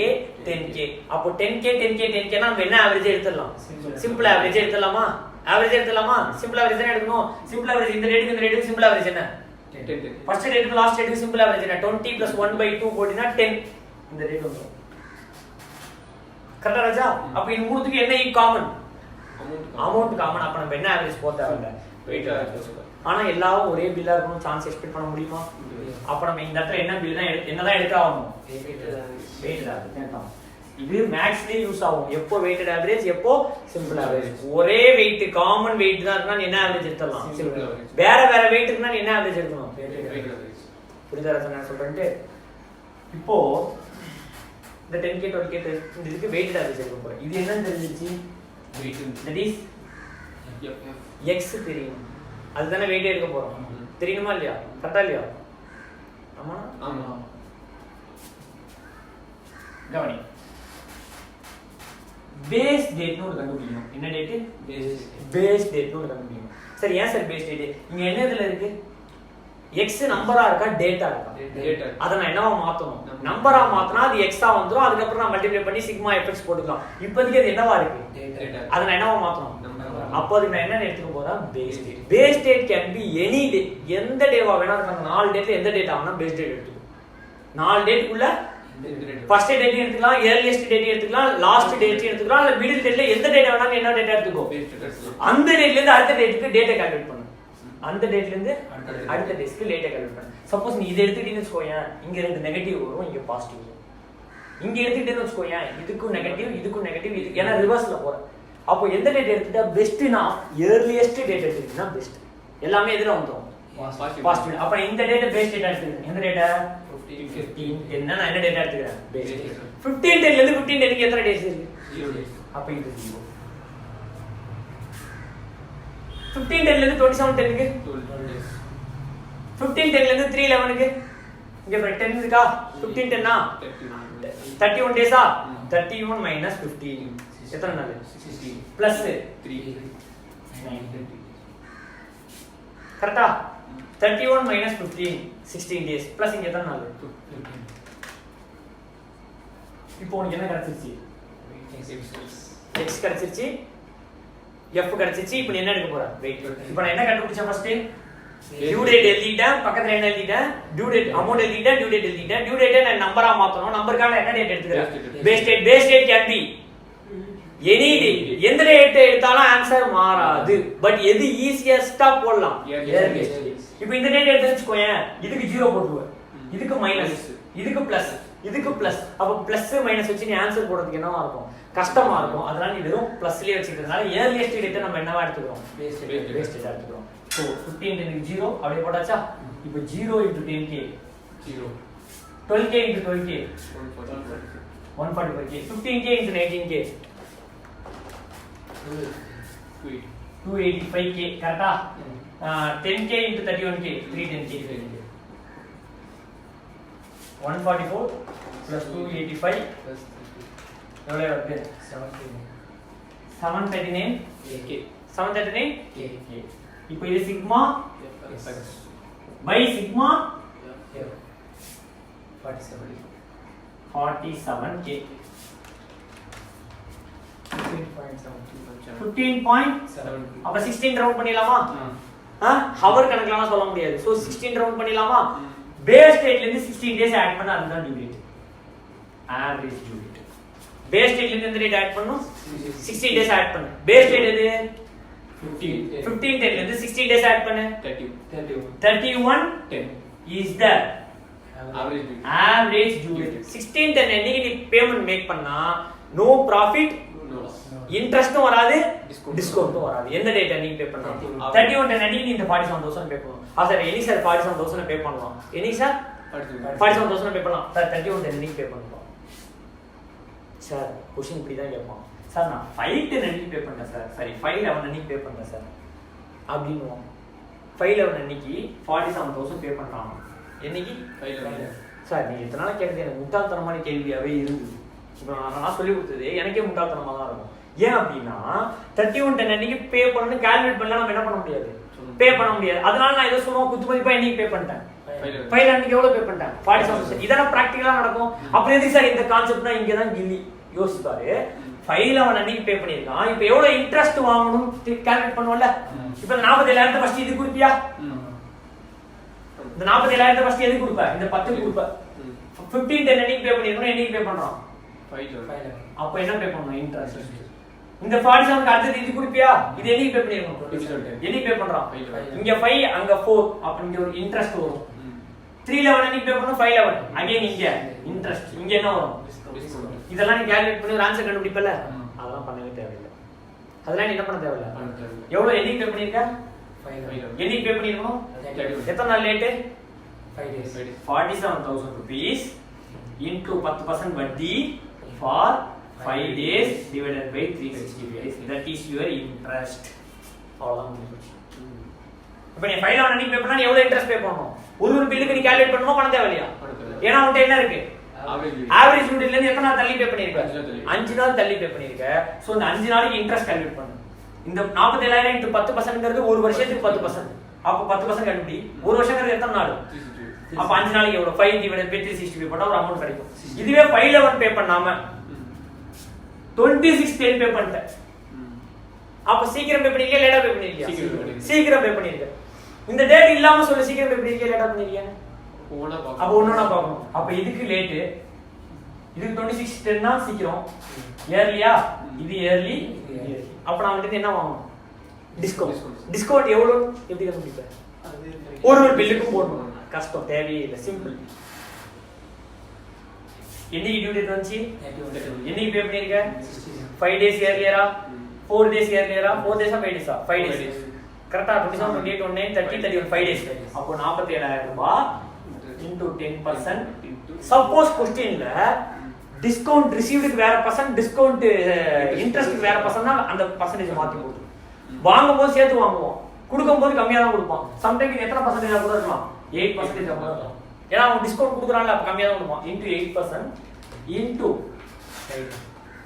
10k. அப்போ 10k 10k 10k னா நம்ம என்ன ஆவரேஜ் எடுத்துடலாம்? சிம்பிள் ஆவரேஜ் எடுத்துடலாமா? ஆவரேஜ் எடுத்துடலாமா? சிம்பிள் ஆவரேஜ் தான எடுக்கணும். சிம்பிள் ஆவரேஜ் இந்த ரேட்டுக்கு இந்த ரேட்டுக்கு சிம்பிள் ஆவரேஜ் என்ன? 10. ஃபர்ஸ்ட் ரேட்டுக்கு லாஸ்ட் ரேட்டுக்கு சிம்பிள் ஆவரேஜ் என்ன? 20 + 1/2 போடினா 10. இந்த ரேட் வந்துரும். கரெக்ட்டா ராஜா? அப்ப இந்த மூணுத்துக்கு என்ன காமன்? Amount common. அப்ப நம்ம என்ன ஆவரேஜ் போட தேவையில்லை, வெயிட் ஆவரேஜ். ஆனா எல்லாரும் ஒரே பில்லா இருக்கணும் சான்ஸ் எக்ஸ்பெக்ட் பண்ண முடியுமா? அப்ப நம்ம இந்த இடத்துல என்ன பில் தான் என்னதான் எடுக்க ஆகணும்? Weighted average. இது மேக்ஸ்லயே யூஸ் ஆகும். எப்போ வெயிட்டட் ஆவரேஜ், எப்போ சிம்பிள் ஆவரேஜ். ஒரே வெயிட் காமன் வெயிட் தான் இருந்தா என்ன ஆவரேஜ் எடுத்துடலாம்? Simple average. வேற வேற வெயிட் இருந்தா என்ன ஆவரேஜ் எடுக்கணும்? Weighted average. புரியுதா நான் சொல்றேன்ட்டு? இப்போ இந்த 10k 12k இந்த இதுக்கு வெயிட்டட் ஆவரேஜ் எடுக்க போறேன். இது என்னன்னு தெரிஞ்சிருச்சு? வெயிட். தட் இஸ் x தெரியும். அதுதானே வெயிட் எடுக்க போறோம். தெரியுமா இல்லையா? கரெக்டா இல்லையா? ஆமா ஆமா. கவனி. பேஸ் டேட்னு ஒரு கண்டுபிடிக்கணும். என்ன டேட்? பேஸ் டேட்னு ஒரு கண்டுபிடிக்கணும். சரி, ஏன் சார் பேஸ் டேட்? இங்க என்ன இதுல இருக்கு? x நம்பரா இருக்கா டேட்டா இருக்கா? டேட்டா. அத நான் என்னவா மாத்தணும்? நம்பரா மாத்தினா அது x ஆ வந்துரும். அதுக்கு அப்புறம் நான் மல்டிப்ளை பண்ணி சிக்மா fx போட்டுக்கலாம். இப்போதைக்கு அது என்னவா இருக்கு? டேட்டா. அத நான் என்னவா மாத்தணும்? அப்போ அது நான் என்ன எடுத்துக்க போறேன்? Base date. Base date can be any day. எந்த டேவா வேணா இருக்கலாம். 4 டேட்ல எந்த டேட் ஆவனா பேஸ் டேட் எடுத்துக்கோ. 4 டேட்க்குள்ள ஃபர்ஸ்ட் டேட் எடுத்துக்கலாம், இயர்லியஸ்ட் டேட் எடுத்துக்கலாம், லாஸ்ட் டேட் எடுத்துக்கலாம், இல்ல மிடில் டேட்ல எந்த டேட் வேணாலும் என்ன டேட்டா எடுத்துக்கோ. அந்த டேட்ல இருந்து அடுத்த டேட்டுக்கு டேட்டா கால்குலேட் பண்ணு. அந்த டேட்ல இருந்து அடுத்த டேட்க்கு டேட்டா கால்குலேட் பண்ணு. சப்போஸ் நீ இத எடுத்துக்கிட்டீன்னு வெச்சுக்கோயேன், இங்க ரெண்டு நெகட்டிவ் வரும், இங்க பாசிட்டிவ் வரும். இங்க எடுத்துக்கிட்டேன்னு வெச்சுக்கோயேன், இதுக்கும் நெகட்டிவ் இதுக்கும் நெகட்டிவ், இது ஏன்னா ரிவர்ஸ்ல போறேன். அப்போ எந்த டேட் எடுத்துட்டா பெஸ்ட்னா இயர்லியஸ்ட் டேட் எடுத்துக்கிட்டா பெஸ்ட். எல்லாமே எதுல வந்துரும்? பாசிட்டிவ். அப்ப இந்த டேட் பேஸ் டேட்டா எடுத்துக்கிறேன். எந்த டேட்டா? 15 10. நான் என்ன டேட்டா எடுத்துக்கிறேன்? Base date. 15 10 ல இருந்து 15 10க்கு எத்தனை டேஸ் இருக்கு? 0 டேஸ். அப்ப இது 0. 15 10 ல இருந்து 27 10க்கு 12 டேஸ். 15 10 ல இருந்து 311 க்கு இங்க 10 இருக்கா? 15 10 னா 31 டேஸா? 31 minus 15 எத்தனை நாள்? 16 plus 3 9. கரெக்ட்டா? 31 minus 15 16 days plus இங்க எத்தனை நாள்? 15. இப்போ உனக்கு என்ன கிடைச்சிருச்சு? x கிடைச்சிருச்சு, f கிடைச்சிருச்சு. இப்போ நீ என்ன எடுக்க போற? வெயிட். இப்போ நான் என்ன கண்டுபிடிச்சேன் ஃபர்ஸ்ட்? டியூ டேட் எழுதிட்டேன், பக்கத்துல என்ன எழுதிட்டேன்? டியூ டேட் அமௌண்ட் எழுதிட்டேன், டியூ டேட் எழுதிட்டேன். டியூ டேட்டை நான் நம்பரா மாத்தணும். நம்பருக்கான என்ன டேட் எடுத்துக்கிறேன்? Base date. Base date can be any day. எந்த டேட் எடுத்தாலும் ஆன்சர் மாறாது. பட் எது ஈஸியஸ்டா போடலாம்? இப்போ இந்த டேட் எடுத்து வெச்சுக்கோயேன், இதுக்கு 0 போட்டுடுவேன், இதுக்கு மைனஸ், இதுக்கு பிளஸ், இதுக்கு பிளஸ். அப்ப பிளஸ் மைனஸ் வச்சு நீ ஆன்சர் போடுறதுக்கு என்னவா இருக்கும்? கஷ்டமா இருக்கும். அதனால நீ வெறும் பிளஸ்லயே வச்சுக்கிறதுனால இயர்லியஸ்ட் டேட்டை நம்ம என்னவா எடுத்துக்கிறோம்? பேஸ் டேட் எடுத்துக்கிறோம். சோ 15 10 க்கு 0 அப்படியே போட்டாச்சா? இப்போ 0 * 10k 0, 12k * 12k 145k, 15k * 19k 285k. கரெக்ட்டா? 10k * 31k 310k. 144 plus 285 plus எவ்வளவு வருது? 739 k. 739 k. இப்போ இது சிக்மா by சிக்மா 47k. 15.7. அப்ப 16 ரவுண்ட் பண்ணிடலாமா? ஹவர் கணக்குலாம் சொல்ல முடியாது. சோ 16 ரவுண்ட் பண்ணிடலாமா? பேஸ் டேட்ல இருந்து 16 டேஸ் ஆட் பண்ணா அதுதான் due date. Average due date. Base டேட்ல இருந்து எந்த டேட் ஆட் பண்ணனும்? 16 டேஸ் ஆட் பண்ணு. பேஸ் டேட் எது? 15 10 ல இருந்து 16 டேஸ் ஆட் பண்ணு. 31 10 is the average due date. 16 10 அன்னைக்கு நீ பேமெண்ட் மேக் பண்ணா no profit no loss. இன்ட்ரஸ்டும் வராது, டிஸ்கவுண்டும் வராது. எந்த டேட் அன்னைக்கு பே பண்ணா? 31 10 அன்னைக்கு நீ இந்த 47000 பே பண்ணனும். சார் எனி சார் 47000 பே பண்ணலாம். எனி சார் 47000 பே பண்ணலாம். சார் 31 10 அன்னைக்கு பே பண்ணலாம். சார் क्वेश्चन இப்படி தான் கேட்பான். சார் நான் 5 10 அன்னைக்கு பே பண்ணேன் சார். சரி 5 11 அன்னைக்கு பே பண்ணேன் சார். அப்படினுவோம். 5 11 அன்னைக்கு 47000 பே பண்றாங்க. என்னைக்கு? 5 11. சார் நீ எத்தனை நாள் கேட்டது எனக்கு முட்டாள்தனமான கேள்வியாவே இருந்தது. இப்போ நான் சொல்லி கொடுத்தது எனக்கே முட்டாள்தனமா தான் இருக்கும். ஏன் அப்படின்னா 31/10 அன்னைக்கு பே பண்ணணும் கால்குலேட் பண்ணலாம், நம்ம என்ன பண்ண முடியாது, பே பண்ண முடியாது. அதனால நான் ஏதோ சும்மா குத்து மதிப்பா இன்னைக்கு பே பண்ணிட்டேன், ஃபைல் அன்னைக்கு எவ்வளவு பே பண்ணிட்டேன் 47%. இதெல்லாம் பிராக்டிகலா நடக்கும். அப்புறம் எதுக்கு சார் இந்த கான்செப்ட்னா இங்க தான் கில்லி யோசிப்பாரு. ஃபைல் அவன் அன்னைக்கு பே பண்ணிருக்கான், இப்போ எவ்வளவு இன்ட்ரெஸ்ட் வாங்கணும் கால்குலேட் பண்ணுவோம்ல. இப்போ 47,000 ஃபர்ஸ்ட் இது கொடுப்பியா, இந்த 47,000 ஃபர்ஸ்ட் எது கொடுப்ப, இந்த 10 கொடுப்ப. 15/10 அன்னைக்கு பே பண்ணிருக்கோம், என்னைக்கு பே பண்றோம், அப்ப என்ன பே பண்ணணும், இன்ட்ரெஸ்ட். இந்த 47 அடுத்து இது கொடுப்பியா, இது என்னைக்கு பே பண்ணிருக்கோம், என்னைக்கு பே பண்றோம், இங்க 5 அங்க 4, அப்ப இங்க ஒரு இன்ட்ரெஸ்ட் வரும். 311 அன்னைக்கு பே பண்ணனும், 511 அகைன் இங்க இன்ட்ரெஸ்ட், இங்க என்ன வரும், இதெல்லாம் நீ கால்குலேட் பண்ணி ஒரு ஆன்சர் கண்டுபிடிப்பல. அதெல்லாம் பண்ணவே தேவையில்லை, அதெல்லாம் நீ என்ன பண்ண தேவையில்லை. எவ்வளவு என்னைக்கு பே பண்ணிருக்க, என்னைக்கு பே பண்ணிருக்கணும், எத்தனை நாள் லேட், 5 days. 47,000 rupees into 10% வட்டி for 5 days divided by 360 days. That is your interest. அவ்வளவுதான் முடிஞ்சு. இப்போ நீ 5 அன்னைக்கு பே பண்ணா நீ எவ்வளவு இன்ட்ரெஸ்ட் பே பண்ணணும், ஒரு பில்லுக்கு நீ கால்குலேட் பண்ணணுமா, பண்ண தேவையில்லையா. ஏன்னா உன்கிட்ட என்ன இருக்கு, ஆவரேஜ் யூனிட்ல இருந்து எத்தனை நாள் தள்ளி பே பண்ணிருக்க, 5 நாள் தள்ளி பே பண்ணிருக்க. சோ இந்த 5 நாளைக்கு இன்ட்ரெஸ்ட் கால்குலேட் பண்ணு. இந்த 47,000 into 10%ங்கிறது ஒரு வருஷத்துக்கு 10%. அப்ப 10% கண்டுபிடி. ஒரு வருஷங்கிறது எத்தனை நாள், அப்ப 5 நாளைக்கு எவ்வளவு, 5 divided by 360 போட்டா ஒரு அமௌண்ட் கிடைக்கும். இதுவே 511 பே பண்ணாம 26/10 பே பண்ணிட்ட, அப்ப சீக்கிரம் பே பண்ணிருக்கியா லேட்டா பே பண்ணிருக்கியா, சீக்கிரம் பே பண்ணிருக்க. இந்த டேட் இல்லாம சொல்ல சீக்கிரம் பே பண்ணிருக்கியா லேட்டா பண்ணிருக்கியா, அப்ப ஒண்ணா பார்க்கணும். அப்ப இதுக்கு லேட், இதுக்கு 26/10 னா சீக்கிரம், இயர்லியா, இது இயர்லி. அப்ப நான் வந்து என்ன வாங்கணும், டிஸ்கவுண்ட். டிஸ்கவுண்ட் எவ்வளவு எப்படி கண்டுபிடிப்பேன், ஒரு பில்லுக்கு போடணும், கஷ்டம் தேவையில்லை, சிம்பிள். என்னைக்கு டியூ டேட் வந்துச்சு, என்னைக்கு பே பண்ணிருக்க, 5 days earlier, 4 days earlier, 4 days 5 days 5 days கரெக்ட்டா. 27, 28, 29, 30, 31 5 days. அப்போ 47,000 ரூபாய் into 10%. சப்போஸ் क्वेश्चनல டிஸ்கவுண்ட் ரிசீவ்டுக்கு வேற பர்சன்ட், டிஸ்கவுண்ட் இன்ட்ரெஸ்ட்க்கு வேற பர்சன்ட்னா அந்த பர்சன்டேஜ் மாத்தி போடு. வாங்கும்போது சேர்த்து வாங்குவோம், கொடுக்கும்போது கம்மியா தான் கொடுப்பான். சம்டைம் எத்தனை பர்சன்டேஜ் கூட இருக்கலாம், 8% கூட இருக்கலாம். ஏன்னா அவன் டிஸ்கவுண்ட் கொடுக்குறான்ல, அப்ப கம்மியா தான் கொடுப்பான். into 8% into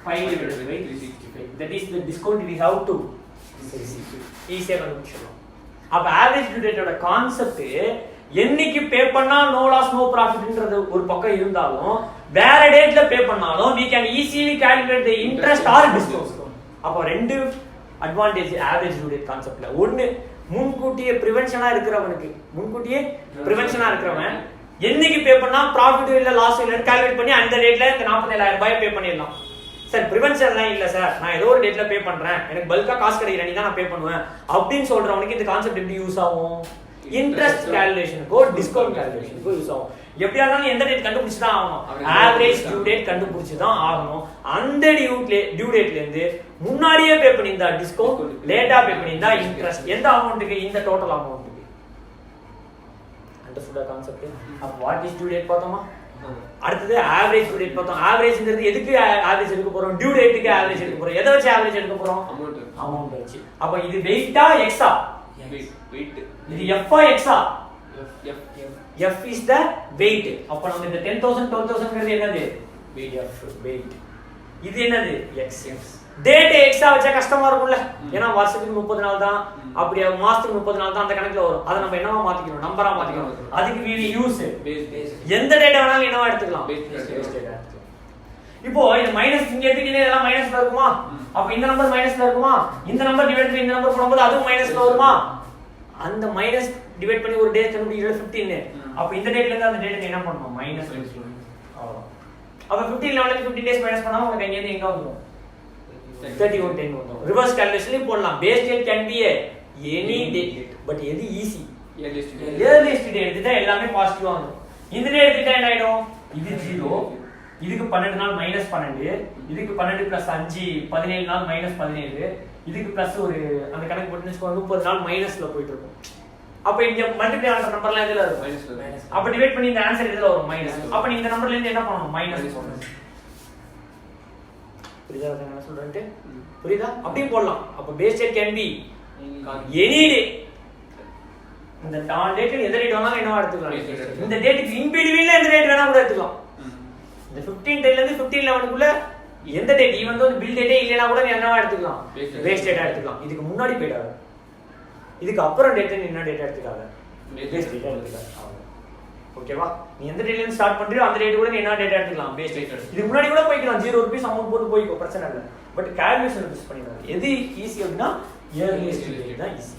5 divided by 365. That is the discount we have to ஈஸியா கண்டுபிடிச்சிடலாம். அப்ப ஆவரேஜ் டியூ டேட்டோட கான்செப்ட் என்னைக்கு பே பண்ணா நோ லாஸ் நோ ப்ராஃபிட்ன்றது ஒரு பக்கம் இருந்தாலும், வேற டேட்ல பே பண்ணாலும் we can easily calculate the interest or discount. அப்ப ரெண்டு அட்வான்டேஜ் ஆவரேஜ் டியூ டேட் கான்செப்ட்ல. ஒன்னு முன்கூட்டியே பிரிவென்ஷனா இருக்கிறவனுக்கு, முன்கூட்டியே பிரிவென்ஷனா இருக்கிறவன் என்னைக்கு பே பண்ணா ப்ராஃபிட் இல்ல லாஸ் இல்லன்னு கால்குலேட் பண்ணி அந்த டேட்ல இந்த 47,000 ரூபாய் பே பண்ணிடலாம். சார் பிரிவென்ஷன்லாம் இல்ல சார், நான் ஏதோ ஒரு டேட்ல பே பண்றேன், எனக்கு பல்கா காசு கிடைக்கிற நீ தான் நான் பே பண்ணுவேன் அப்படின்னு சொல்றவனுக்கு இந்த கான்செப்ட் எப்படி யூஸ் ஆகும், இன்ட்ரெஸ்ட் கால்குலேஷனுக்கோ டிஸ்கவுண்ட் கால்குலேஷனுக்கோ யூஸ் ஆகும். எப்படியா இருந்தாலும் எந்த டேட் கண்டுபிடிச்சு தான் ஆகணும், ஆவரேஜ் டியூ டேட் கண்டுபிடிச்சு தான் ஆகணும். அந்த டியூ டேட்ல இருந்து முன்னாடியே பே பண்ணியிருந்தா டிஸ்கவுண்ட், லேட்டா பே பண்ணியிருந்தா இன்ட்ரெஸ்ட். எந்த அமௌண்ட்டுக்கு, இந்த டோட்டல் அமௌண்ட்டுக்கு. Understood concept. அப்ப வாட் இஸ் டியூ டேட் பார்த்தோமா. அடுத்தது ஆவரேஜ் டியூ டேட் பார்த்தோம். ஆவரேஜ்ங்கிறது எதுக்கு ஆவரேஜ் எடுக்க போறோம், டியூ டேட்டுக்கு ஆவரேஜ் எடுக்க போறோம். எதை வச்சு ஆவரேஜ் எடுக்க போறோம், அமௌண்ட் வச்சு. அப்ப இது வெயிட்டா எக்ஸா, வெயிட். இது எஃப் ஆ எக்ஸா, எஃப் இஸ் த வெயிட். அப்ப நம்ம இந்த 10,000 12,000ங்கிறது என்னது, எஃப் வெயிட். இது என்னது எக்ஸ். டேட் எக்ஸா வச்சா கஷ்டமா இருக்கும்ல, ஏன்னா வருஷத்துக்கு 30 நாள் தான், அப்படியே மாசத்துக்கு 30 நாள் தான் அந்த கணக்குல வரும். அதை நம்ம என்னவா மாத்திக்கணும், நம்பரா மாத்திக்கணும். அதுக்கு we use எந்த டேட்டா வேணாலும் என்னவா எடுத்துக்கலாம், இப்போ இந்த மைனஸ் இங்க எடுத்துக்கிட்டே இதெல்லாம் மைனஸ்ல இருக்குமா, அப்ப இந்த நம்பர் மைனஸ்ல இருக்குமா, இந்த நம்பர் டிவைட் பண்ணி இந்த நம்பர் போடும்போது அதுவும் மைனஸ்ல வருமா. அந்த மைனஸ் டிவைட் பண்ணி ஒரு டேட் கண்டுபிடிக்கிறது 15. அப்ப இந்த டேட்ல இருந்து அந்த டேட் என்ன பண்ணணும், மைனஸ் சொல்லணும். அவ்வளவுதான். அப்ப 15 ல 15 டேஸ் மைனஸ் பண்ணா உங்களுக்கு எங்க இருந்து எங்க வந்துரும், 31/10 வந்துரும். ரிவர்ஸ் கால்குலேஷன்ல போடலாம். Base date can be any date, but எது ஈஸி, earliest டேட் எடுத்துட்டா எல்லாமே பாசிட்டிவா வந்துரும். இந்த டேட் எடுத்துட்டா என்ன ஆயிடும், இது 0, இதுக்கு 12 நாள் -12, இதுக்கு 12 + 5 17 நாள் -17, இதுக்கு பிளஸ் ஒரு அந்த கணக்கு போட்டு 30 நாள் மைனஸ்ல போயிட்டு இருக்கும். அப்ப இங்க மல்டிப்ளை ஆன நம்பர்லாம் எதுல இருக்கும், அப்ப டிவைட் பண்ணி இந்த ஆன்சர் எதுல வரும், மைனஸ். அப்ப நீங்க இந்த நம்பர்ல இருந்து என்ன பண்ணணும், மைனஸ் போடணும். புரியுதா என்ன சொல்றேன்ட்டு, புரியுதா? அப்படியே போடலாம். அப்ப base date can be any day. இந்த டேட் எந்த டேட் வேணாலும் என்னவா எடுத்துக்கலாம். இந்த டேட்டுக்கு இன் பிட்வீன்ல எந்த டேட் வேணா கூட எடுத்துக்கலாம். இந்த 15 ல இருந்து 15/11க்குள்ள எந்த டேட் ஈவன் தோ பில் டேட்டே இல்லைனா கூட நீ என்னவா எடுத்துக்கலாம் பேஸ் டேட்டா எடுத்துக்கலாம். இதுக்கு முன்னாடி போய்டாத, இதுக்கு அப்புறம் டேட் நீ என்ன டேட்டா எடுத்துக்காத, பேஸ் டேட்டா எடுத்துக்கலாம். ஓகேவா? நீ எந்த டேட்ல இருந்து ஸ்டார்ட் பண்றியோ அந்த டேட் கூட நீ என்ன டேட்டா எடுத்துக்கலாம், பேஸ் டேட். இதுக்கு முன்னாடி கூட போய்க்கலாம், 0 rupees அமௌண்ட் போட்டு போய்க்கோ, பிரச்சனை இல்லை. பட் கால்குலேஷன் யூஸ் பண்ணிடுறாங்க. எது ஈஸி அப்படின்னா இயர்லியஸ்ட் டேட் தான் ஈஸி.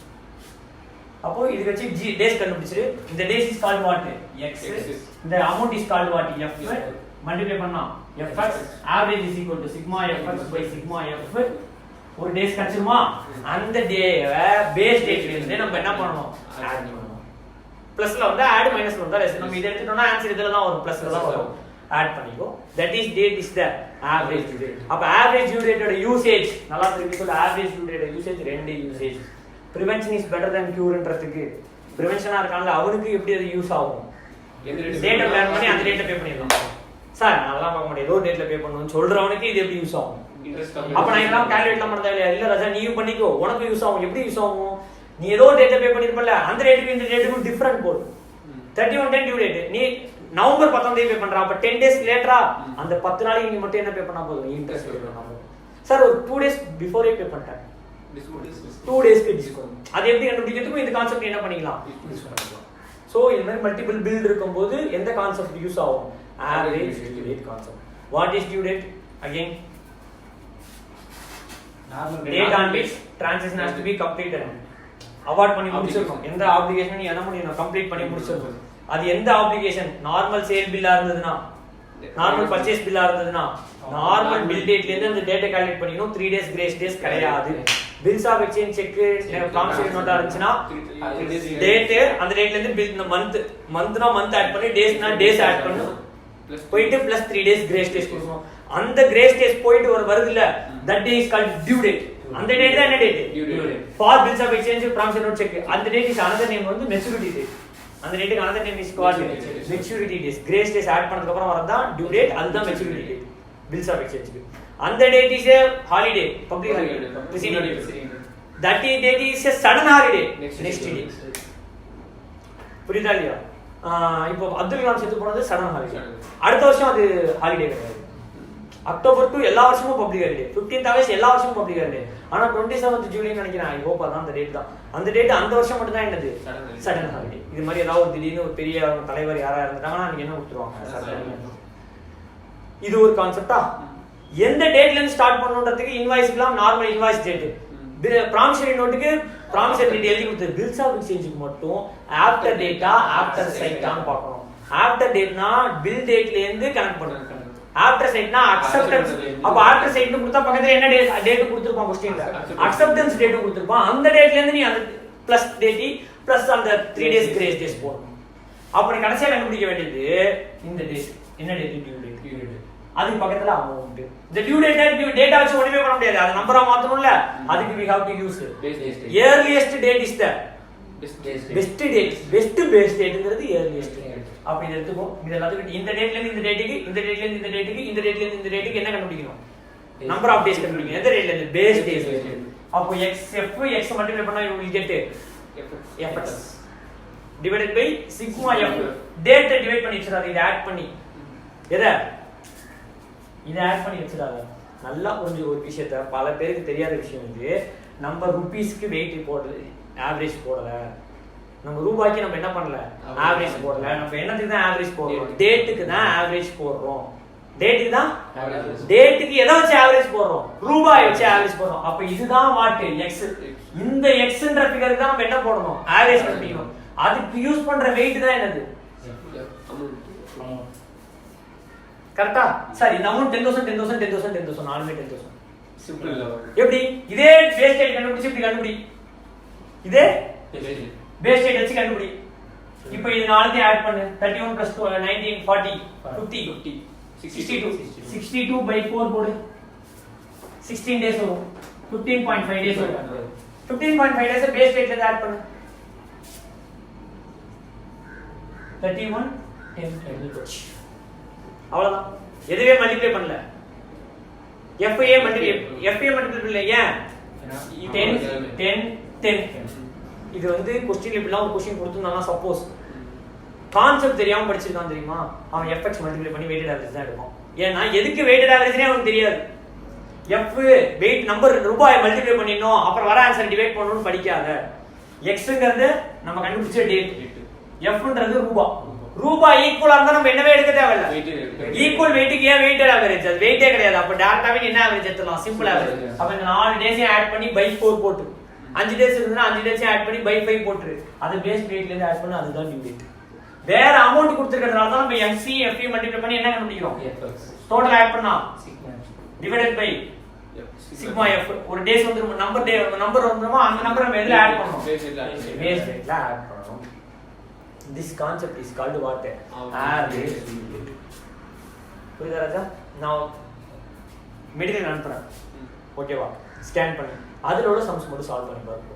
அப்போ இது வச்சு டேஸ் கண்டுபிடிச்சிரு. இந்த days is called what, x. இந்த amount is called what, f. Multiply பண்ணா fx average is equal to sigma fx by sigma f. ஒரு டேஸ் கிடைச்சிருமா? அந்த டேவை பேஸ் டேட்ல இருந்து நம்ம என்ன பண்ணணும், ஆட் பண்ணணும். பிளஸ்ல வந்து ஆட் மைனஸ்ல வந்தா லெஸ். நம்ம இத எடுத்துட்டோம்னா ஆன்சர் இதல தான் வரும், பிளஸ்ல தான் வரும். ஆட் பண்ணிக்கோ. That is date is the average due date. அப்ப ஆவரேஜ் டியூ டேட்டோட யூசேஜ் நல்லா தெரிஞ்சுக்கோ. ஆவரேஜ் டியூ டேட்டோட யூசேஜ் ரெண்டு usage. prevention is better than cure ன்றதுக்கு prevention இருக்கானல அவனுக்கு எப்படி அது யூஸ் ஆகும், டேட்டா பிளான் பண்ணி அந்த டேட்டா பே பண்ணிடலாம். சார் அதெல்லாம் பார்க்க முடியாது, ஏதோ டேட்ல பே பண்ணணும்னு சொல்றவனுக்கு இது எப்படி யூஸ் ஆகும்? அப்ப நான் எல்லாம் கால்குலேட்லாம் பண்ண தேவையில்லை. இல்ல ராஜா நீயும் பண்ணிக்கோ, உனக்கு யூஸ் ஆகும். எப்படி யூஸ் ஆகும்? நீ ஏதோ டேட்டா பே பண்ணிருப்பல, அந்த டேட்டுக்கு இந்த டேட்டுக்கு டிஃபரண்ட் போடு. 31 டியூ டேட் நீ நவம்பர் 10 தேதி பே பண்ற, அப்ப 10 days லேட்டரா அந்த 10 நாளைக்கு நீ மட்டும் என்ன பே பண்ணா போதும், இன்ட்ரெஸ்ட் பே பண்ணா போதும். சார் ஒரு 2 days பிஃபோரே பே பண்ணிட்டேன், 2 daysக்கு டிஸ்கவுண்ட். அது எப்படி கண்டுபிடிக்கிறதுக்கு இந்த கான்செப்ட் என்ன பண்ணிக்கலாம், யூஸ் பண்ணிக்கலாம். சோ இந்த மாதிரி மல்டிபிள் பில் இருக்கும்போது எந்த கான்செப்ட் யூஸ் ஆகும், average due date concept. What is due date? Again date on which transaction has to be completed. Award பண்ணி முடிச்சிருக்கோம். எந்த ஆப்ளிகேஷன் நீ என்ன பண்ணி கம்ப்ளீட் பண்ணி முடிச்சிருக்கோம். அது எந்த ஆப்ளிகேஷன், நார்மல் சேல் பில்லா இருந்ததுன்னா, நார்மல் பர்ச்சேஸ் பில்லா இருந்ததுன்னா நார்மல் பில் டேட்ல இருந்து அந்த டேட்டா கால்குலேட் பண்ணிக்கணும். 3 days கிரேஸ் டேஸ் கிடையாது. Bills of exchange cheque promissory நோட்டா இருந்துச்சுன்னா டேட் அந்த டேட்ல இருந்து பில் இந்த மந்த்னா மந்த் ஆட் பண்ணி டேஸ்னா டேஸ் ஆட் பண்ணு போயிட்டு பிளஸ் 3 days கிரேஸ் டேஸ் கொடுக்கணும். அந்த கிரேஸ் டேஸ் போயிட்டு வருது இல்ல, that day is called due date. அந்த டேட் தான் என்ன date, due date. For bills of exchange promissory note cheque அந்த டேட் இஸ் another நேம் வந்து மெச்சூரிட்டி டேட். அந்த டேட்டுக்கு another name is called maturity days. Grace days add பண்ணதுக்கு அப்புறம் வரது தான் டியூ டேட், அதுதான் மெச்சூரிட்டி டேட் பில்ஸ் ஆஃப் எக்ஸ்சேஞ்சுக்கு. அந்த date is a holiday, public holiday, preceding date. That date is a sudden holiday, next day. புரியுதா இல்லையா? இப்போ அப்துல் கலாம் செத்து போனது சடன் ஹாலிடே, அடுத்த வருஷம் அது ஹாலிடே கிடையாது. அக்டோபர் 2 எல்லா வருஷமும் பப்ளிக் ஹாலிடே, 15th ஆகஸ்ட் எல்லா வருஷமும் பப்ளிக் ஹாலிடே. ஆனா 27th ஜூலை நினைக்கிறேன், ஐ ஹோப் அதான் அந்த டேட் தான். அந்த டேட் அந்த வருஷம் மட்டும் தான் என்னது, சடன் ஹாலிடே. இது மாதிரி ஏதாவது ஒரு திடீர்னு ஒரு பெரிய தலைவர் யாரா இருந்துட்டாங்கன்னா அன்னைக்கு என்ன கொடுத்துருவாங்க. இது ஒரு கான்செப்டா. எந்த டேட்ல இருந்து ஸ்டார்ட் பண்ணணும்ன்றதுக்கு இன்வாய்ஸ்க்குலாம் நார்மல் இன்வாய்ஸ் டேட், ப்ராமிசரி நோட்டுக்கு ப்ராமிசரி டேட் எழுதி கொடுத்தது. பில்ஸ் ஆஃப் எக்ஸ்சேஞ்சுக்கு மட்டும் ஆஃப்டர் டேட்டா ஆஃப்டர் சைட்டான்னு பார்க்கணும். ஆஃப்டர் டேட்னா பில் டேட்ல இருந்து கனெக்ட் பண்ணணும், ஆஃப்டர் சைட்னா அக்செப்டன்ஸ். அப்ப ஆஃப்டர் சைட்னு கொடுத்தா பக்கத்துல என்ன டேட் கொடுத்திருப்பான், क्वेश्चनல அக்செப்டன்ஸ் டேட் கொடுத்திருப்பான். அந்த டேட்ல இருந்து நீ அந்த பிளஸ் டேட் பிளஸ் அந்த 3 days கிரேஸ் டேஸ் போடணும். அப்ப நீ கடைசியா கண்டுபிடிக்க வேண்டியது இந்த டேட் என்ன டேட், டியூ டேட். அதுக்கு பக்கத்துல அமௌண்ட். இந்த டியூ டேட் டேட்டா வச்சு ஒண்ணுமே பண்ண முடியாது, அது நம்பரா மாத்தணும்ல. அதுக்கு we have to use earliest date is the best date. best base dateங்கிறது earliest date. அப்ப இத எடுத்துக்கோ. இது எல்லாத்துக்கும் இந்த டேட்ல இருந்து இந்த டேட்டுக்கு, இந்த டேட்ல இருந்து இந்த டேட்டுக்கு, இந்த டேட்ல இருந்து இந்த டேட்டுக்கு என்ன கண்டுபிடிக்கணும், நம்பர் ஆஃப் டேஸ் கண்டுபிடிக்கணும். எந்த டேட்ல இருந்து, பேஸ் டேஸ். அப்போ x மல்டிப்ளை பண்ணா you will get fx divided by sigma f. டேட்டை டிவைட் பண்ணி வச்சிராத, இத ஆட் பண்ணி இதை ஆட் பண்ணி வச்சிடாத. நல்லா புரிஞ்சு ஒரு விஷயத்த, பல பேருக்கு தெரியாத விஷயம் இது. நம்ம ருபீஸ்க்கு வெயிட் போடல, ஆவரேஜ் போடல. நம்ம ரூபாய்க்கு நம்ம என்ன பண்ணல, ஆவரேஜ் போடல. நம்ம என்னத்துக்கு தான் ஆவரேஜ் போடுறோம், டேட்டுக்கு தான் ஆவரேஜ் போடுறோம். டேட்டுக்கு தான், டேட்டுக்கு எதை வச்சு ஆவரேஜ் போடுறோம், ரூபாய் வச்சு ஆவரேஜ் போடுறோம். அப்ப இதுதான் வாட், எக்ஸ். இந்த எக்ஸ்ன்ற ஃபிகருக்கு தான் நம்ம என்ன போடணும், ஆவரேஜ் கண்டுபிடிக்கணும். அதுக்கு யூஸ் பண்ற வெயிட் தான் என்னது, கரெக்ட்டா? சரி, இந்த அமௌண்ட் 10,000 10,000 10,000 10,000 நாலுமே 10,000 சிம்பிள். எப்படி இதே பேஸ் டேட் கண்டுபிடிச்சு இப்படி கண்டுபிடி, இதே பேஸ் டேட் வச்சு கண்டுபிடி. இப்போ இது நாலுத்தையும் ஆட் பண்ணு. 31 + 19 40 50 62 62 by 4 போடு. 16 days வரும். 15.5 days வரும். 15.5 days பேஸ் டேட்ல ஆட் பண்ணு. 31 10 அவ்வளவுதான். எதுவே மல்டிப்ளை பண்ணல. FA மல்டிப்ளை பண்ணல. ஏன் 10 10 10. இது வந்து क्वेश्चन இப்படிலாம் ஒரு क्वेश्चन கொடுத்திருந்தானா, சப்போஸ் கான்செப்ட் தெரியாம படிச்சிருக்கான் தெரியுமா, அவன் எஃப்எக்ஸ் மல்டிப்ளை பண்ணி வெயிட்டட் ஆவரேஜ் தான் எடுப்பான். ஏன்னா எதுக்கு வெயிட்டட் ஆவரேஜ்னே அவனுக்கு தெரியாது. எஃப் வெயிட் நம்பர் ரூபாய் மல்டிப்ளை பண்ணிடணும், அப்புறம் வர ஆன்சர் டிவைட் பண்ணணும்னு படிக்காத. எக்ஸ்ங்கிறது நம்ம கண்டுபிடிச்ச டேட், எஃப்ன்றது ரூபாய் ஈக்குவலா இருந்தா நம்ம என்னவே எடுக்க தேவையில்ல. ஈக்குவல் வெயிட்டுக்கு ஏன் வெயிட்டட் ஆவரேஜ், அது வெயிட்டே கிடையாது. அப்ப டைரக்டாவே என்ன ஆவரேஜ் எடுத்துடலாம், சிம்பிள் ஆவரேஜ். அப்ப இந்த 4 டேஸையும் ஆட் பண்ணி பை 4 போட்டு, 5 டேஸ் இருந்தா 5 டேஸையும் ஆட் பண்ணி பை 5 போட்டு, அது பேஸ் வெயிட்ல இருந்து ஆட் பண்ணி அதுதான் டியூ டேட். வேற அமௌண்ட் கொடுத்திருக்கிறதுனால தான் நம்ம எஃப்சி எஃப்இ மல்டிப்ளை பண்ணி என்ன கண்டுபிடிக்கிறோம், டோட்டல் ஆட் பண்ணா டிவைடட் பை சிக்மா எஃப். ஒரு டேஸ் வந்து நம்பர் வந்துருமா, அந்த நம்பர் நம்ம எதுல ஆட் பண்ணனும், பேஸ் ரேட்ல ஆட் பண்ணனும். This concept is called what, average due date. புரியுதா ராஜா? நான் மெட்டீரியல் அனுப்புறேன், ஓகேவா, ஸ்கேன் பண்ணி அதிலோட சம்ஸ் மட்டும் சால்வ் பண்ணி பாருங்க.